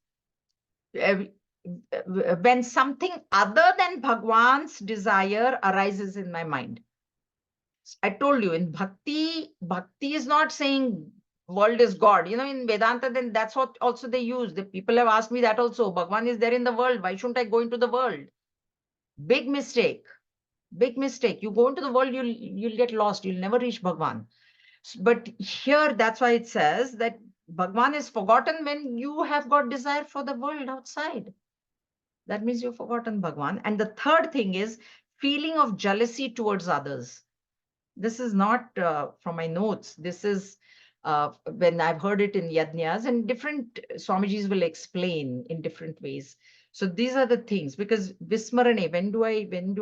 when something other than Bhagwan's desire arises in my mind. I told you in bhakti is not saying world is God. In Vedanta, then that's what also they use. The people have asked me that also. Bhagwan is there in the world. Why shouldn't I go into the world? Big mistake. Big mistake. You go into the world, you'll get lost. You'll never reach Bhagwan. But here, that's why it says that Bhagwan is forgotten when you have got desire for the world outside. That means you've forgotten Bhagwan. And the third thing is feeling of jealousy towards others. This is not from my notes. This is when I've heard it in yajnas, and different Swamijis will explain in different ways. So these are the things, because vismarane, when do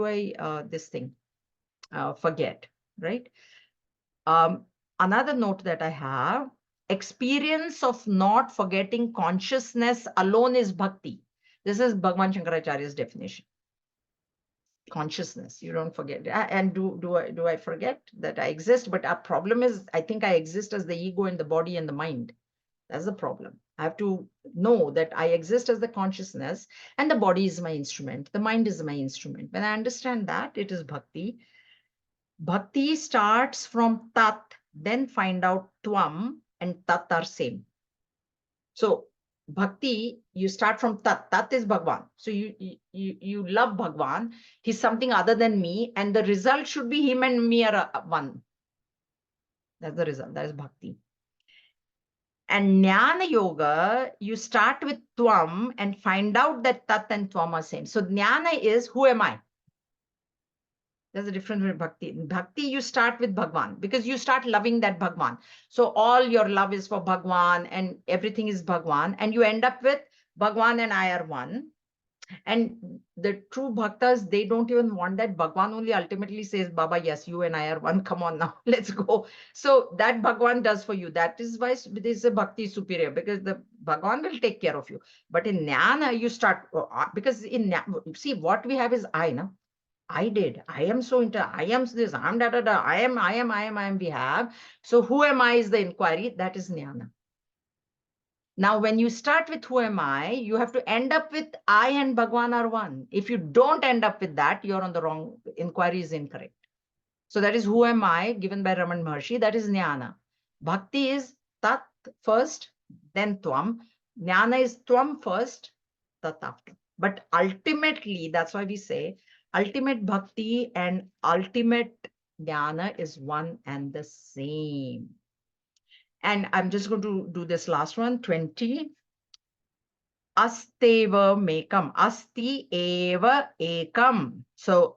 I this thing forget, right? Another note that I have, experience of not forgetting consciousness alone is bhakti. This is Bhagavan Shankaracharya's definition. Consciousness, you don't forget. And do I forget that I exist? But our problem is, I think I exist as the ego and the body and the mind. That's the problem. I have to know that I exist as the consciousness and the body is my instrument. The mind is my instrument. When I understand that, it is bhakti. Bhakti starts from tat, then find out tvam and tat are same. So bhakti, you start from tat. Tat is Bhagwan. So you love Bhagwan. He's something other than me, and the result should be him and me are one. That's the result. That is bhakti. And Jnana Yoga, you start with Tvam and find out that Tat and Tvam are same. So Jnana is, who am I? There's a difference with Bhakti. In Bhakti, you start with Bhagwan because you start loving that Bhagwan. So all your love is for Bhagwan and everything is Bhagwan. And you end up with Bhagwan and I are one. And the true bhaktas, they don't even want that. Bhagwan only ultimately says, Baba, yes, you and I are one. Come on now, let's go. So that Bhagwan does for you. That is why this is a bhakti superior, because the Bhagwan will take care of you. But in jnana, you start, because in see, what we have is I, no? I did. I am so into, I am this, I'm da da da, I am, we have. So who am I is the inquiry. That is jnana. Now, when you start with who am I, you have to end up with I and Bhagwan are one. If you don't end up with that, you're on the wrong, inquiry is incorrect. So that is who am I, given by Raman Maharshi. That is jnana. Bhakti is tat first, then tvam. Jnana is tvam first, tat after. But ultimately, that's why we say ultimate bhakti and ultimate jnana is one and the same. And I'm just going to do this last one, 20. Asteva mekam. Asti eva ekam. So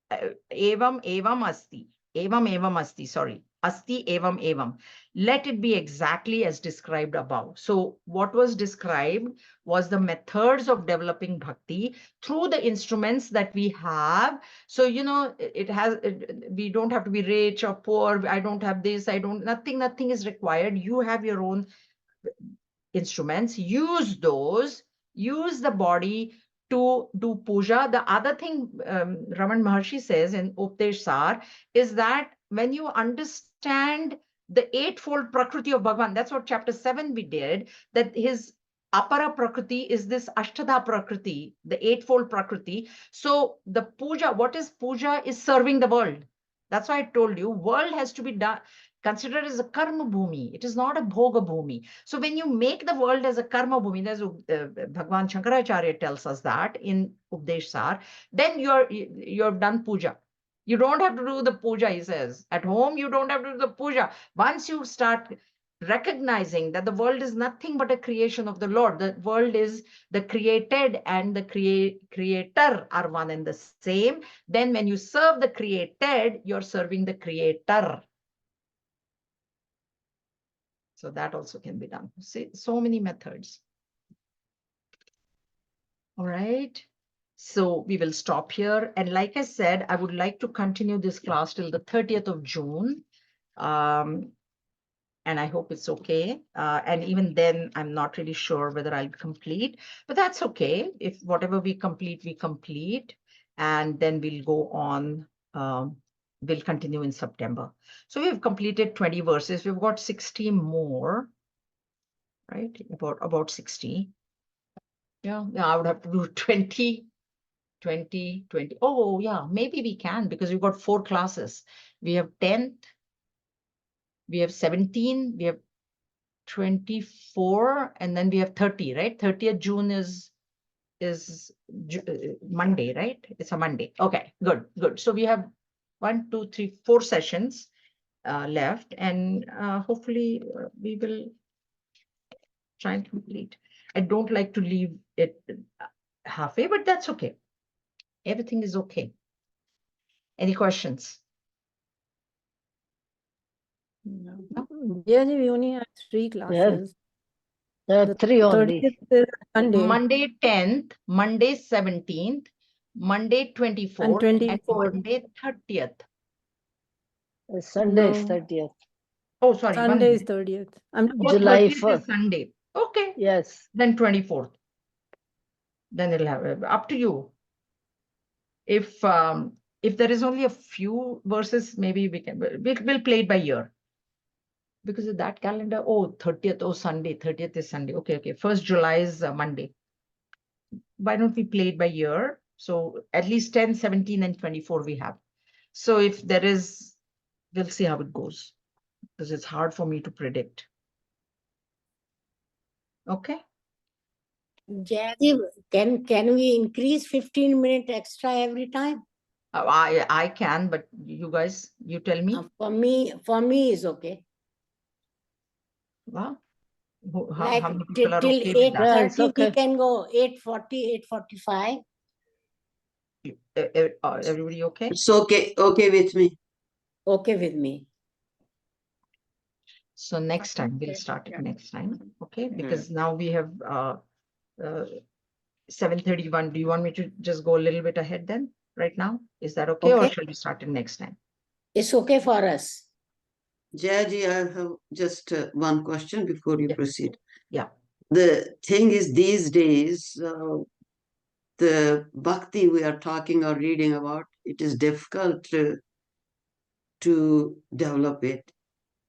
evam asti. Evam asti. Sorry. Asti evam. Let it be exactly as described above. So what was described was the methods of developing bhakti through the instruments that we have. So, you know, we don't have to be rich or poor. I don't have this. Nothing is required. You have your own instruments, use those, use the body to do puja. The other thing Raman Maharshi says in Updesh Sar is that when you understand the eightfold Prakriti of Bhagavan, that's what chapter 7 we did, that his Apara Prakriti is this Ashtada Prakriti, the eightfold Prakriti. So the puja, what is puja, is serving the world. That's why I told you, world has to be done, considered as a karma bhumi. It is not a bhoga bhumi. So when you make the world as a karma bhumi, there's Bhagwan Shankaracharya tells us that in Updesh Sar, then you're done puja. You don't have to do the puja, he says. At home, you don't have to do the puja. Once you start recognizing that the world is nothing but a creation of the Lord, the world is the created and the creator are one and the same. Then when you serve the created, you're serving the creator. So that also can be done. See, so many methods. All right. So we will stop here. And like I said, I would like to continue this class till the 30th of June. And I hope it's okay. And even then, I'm not really sure whether I'll complete, but that's okay. If whatever we complete. And then we'll go on, we'll continue in September. So we've completed 20 verses. We've got 60 more. Right, about 60. Yeah, I would have to do 20. Oh, yeah, maybe we can, because we've got 4 classes. We have 10th, we have 17, we have 24, and then we have 30, right? 30th June is Monday, right? It's a Monday. Okay, good. So we have 1, 2, 3, 4 sessions left, and hopefully we will try and complete. I don't like to leave it halfway, but that's okay. Everything is okay. Any questions? No. Yeah, we only have 3 classes. The 3 only. 30th is Sunday. Monday 10th, Monday 17th, Monday 24th, and 24th. Monday 30th. Sunday is No. 30th. Oh, sorry. Sunday is 30th. Oh, July 30th 1st. is Sunday. Okay. Yes. Then 24th. Then it'll have up to you. If there is only a few verses, maybe we'll play it by year. Because of that calendar, 30th, Sunday, 30th is Sunday. Okay. 1st July is Monday. Why don't we play it by year? So at least 10, 17, and 24 we have. So if there is, we'll see how it goes, because it's hard for me to predict. Okay. Jayadev, can we increase 15 minutes extra every time? I can, but you guys, you tell me. For me is okay. Well, how Like many people are till okay with that? 8:30 it's okay. we can go 8:40, 8:45. Everybody okay? It's okay with me. Okay with me. So next time we'll start it next time, okay? Because now we have 7:31. Do you want me to just go a little bit ahead then, right now? Is that okay, or Okay. shall we start it next time? It's okay for us. Jayaji, I have just one question before you Yeah. proceed. Yeah. The thing is, these days, the bhakti we are talking or reading about, it is difficult to develop it,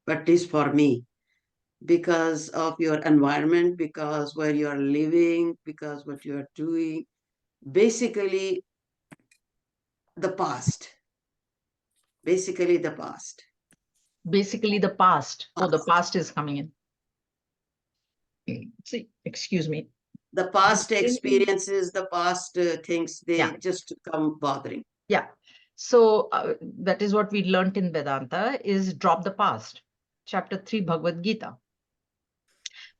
at least for me, because of your environment, because where you are living, because what you are doing. Basically, the past. Basically, the past. Basically, the past. Oh, the Past. past is coming in. See, excuse me. The past experiences, the past things, they Yeah. just come bothering. Yeah. So that is what we learned in Vedanta, is drop the past. Chapter 3, Bhagavad Gita.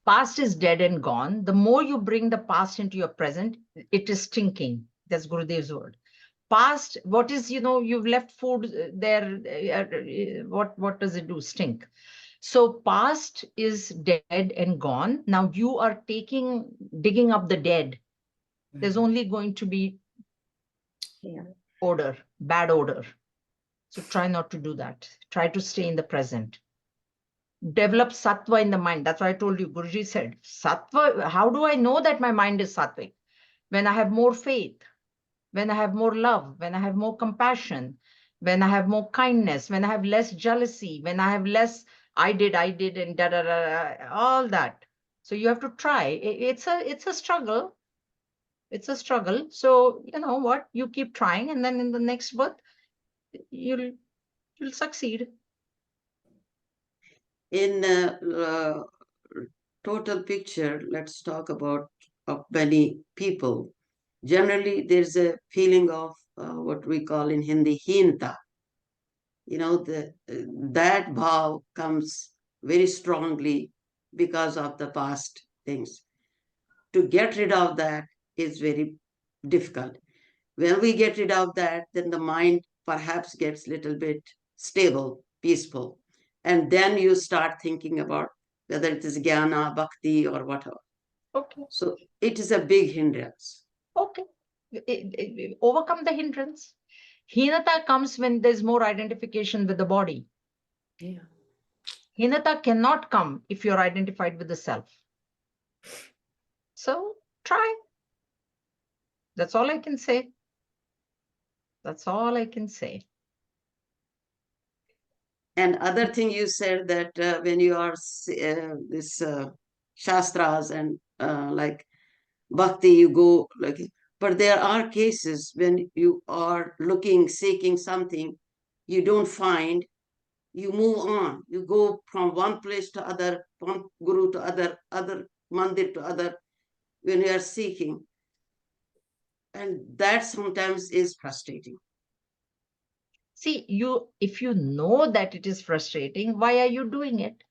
Past is dead and gone. The more you bring the past into your present, it is stinking. That's Gurudev's word. Past, what is, you've left food there. What does it do? Stink. So past is dead and gone. Now you are digging up the dead. There's only going to be odor, bad odor. So try not to do that. Try to stay in the present. Develop sattva in the mind. That's why I told you, Guruji said, sattva, how do I know that my mind is sattvic? When I have more faith, when I have more love, when I have more compassion, when I have more kindness, when I have less jealousy, when I have less, I did, and da da da, all that. So you have to try. It's a struggle. It's a struggle. So you know what? You keep trying, and then in the next birth, you'll succeed. In total picture, let's talk about of many people. Generally, there's a feeling of what we call in Hindi, heenta. That bhav comes very strongly because of the past things. To get rid of that is very difficult. When we get rid of that, then the mind perhaps gets a little bit stable, peaceful. And then you start thinking about whether it is jnana, bhakti, or whatever. Okay. So it is a big hindrance. Okay. Overcome the hindrance. Heenata comes when there's more identification with the body. Yeah. Heenata cannot come if you're identified with the self. So try. That's all I can say. That's all I can say. And other thing you said that when you are this shastras and like bhakti, you go like, but there are cases when you are looking, seeking something, you don't find, you move on, you go from one place to other, one guru to other mandir to other, when you are seeking, and that sometimes is frustrating. See, if you know that it is frustrating, why are you doing it?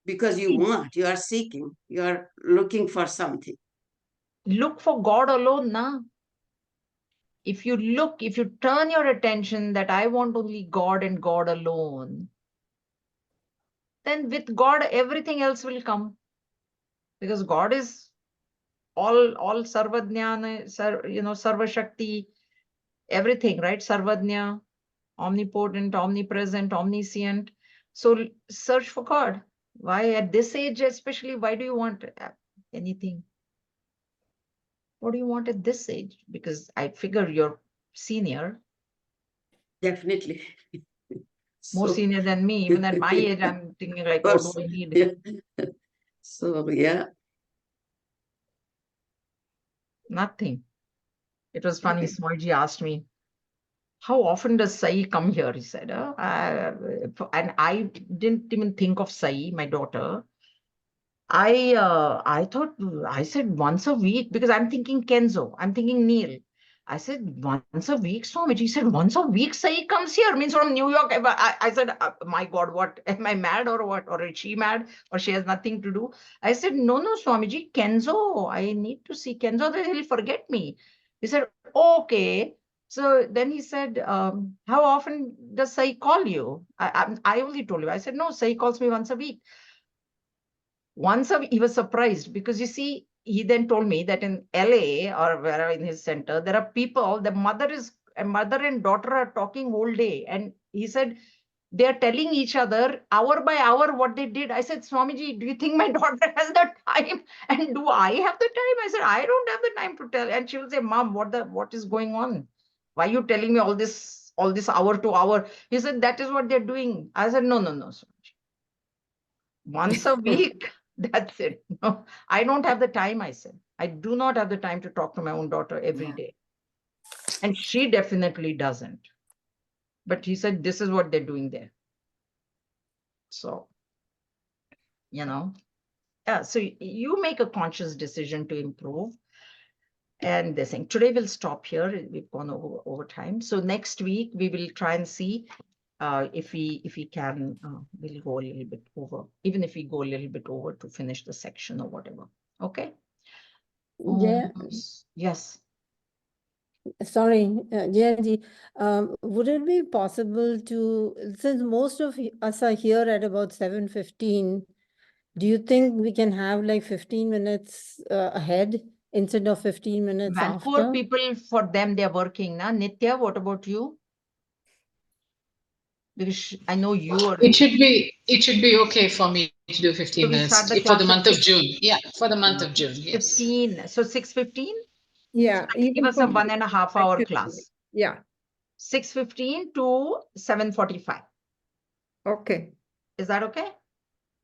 Because you want, you are seeking, you are looking for something. Look for God alone, na. If you turn your attention that I want only God and God alone, then with God, everything else will come. Because God is all sarvajnana, sarva shakti, everything, right? Sarvajna, omnipotent, omnipresent, omniscient. So search for God. Why at this age, especially, why do you want anything? What do you want at this age? Because I figure you're senior, Definitely. more So, senior than me. Even at my age, I'm thinking like, what do I need? yeah. So, yeah. Nothing. It was funny. Smallji asked me, how often does Sai come here? He said, and I didn't even think of Sai, my daughter. I said once a week because I'm thinking Kenzo, I'm thinking Neil. I said once a week, Swamiji. He said once a week, Sai comes here, means from New York. I said, my God, what am I mad or what? Or is she mad? Or she has nothing to do? I said, no, Swamiji, Kenzo. I need to see Kenzo. Then he'll forget me. He said, okay. So then he said, how often does Sai call you? I only told you. I said, no, Sai calls me once a week. He was surprised because you see, he then told me that in LA or wherever in his center, there are people, the mother and daughter are talking whole day. And he said, they are telling each other hour by hour what they did. I said, Swamiji, do you think my daughter has the time? And do I have the time? I said, I don't have the time to tell. And she will say, Mom, what is going on? Why are you telling me all this hour to hour? He said, that is what they're doing. I said, no, Swamiji. Once a week, that's it. No, I don't have the time, I said. I do not have the time to talk to my own daughter every day. And she definitely doesn't. But he said, this is what they're doing there. So, so you make a conscious decision to improve. And this thing, today we'll stop here. We've gone over time. So next week we will try and see if we can, we'll go a little bit over, even if we go a little bit over to finish the section or whatever. Okay. Yeah. Yes. Sorry, Jayaji, would it be possible to, since most of us are here at about 7:15, do you think we can have like 15 minutes ahead instead of 15 minutes Vancouver after? people, for them, they're working. Na? Nitya, what about you? Because I know you are. It should be okay for me to do 15 So we minutes start the for the class at month of 6. June. Yeah, for the month of June. Yes. 15. So 6:15? Yeah, Give even us a for 1.5 hour actually, class. yeah, 6:15 to 7:45. okay. Is that okay?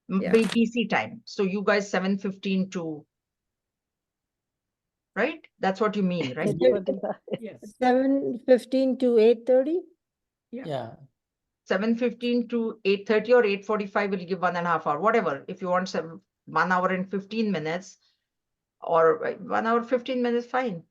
Yeah. BC time. So you guys 7:15 to, right? That's what you mean, right? 7:15 to 8:30? Yeah. 7:15 to 8:30 or 8:45 will give 1.5 hour, whatever. If you want 1 hour and 15 minutes or 1 hour, 15 minutes, fine.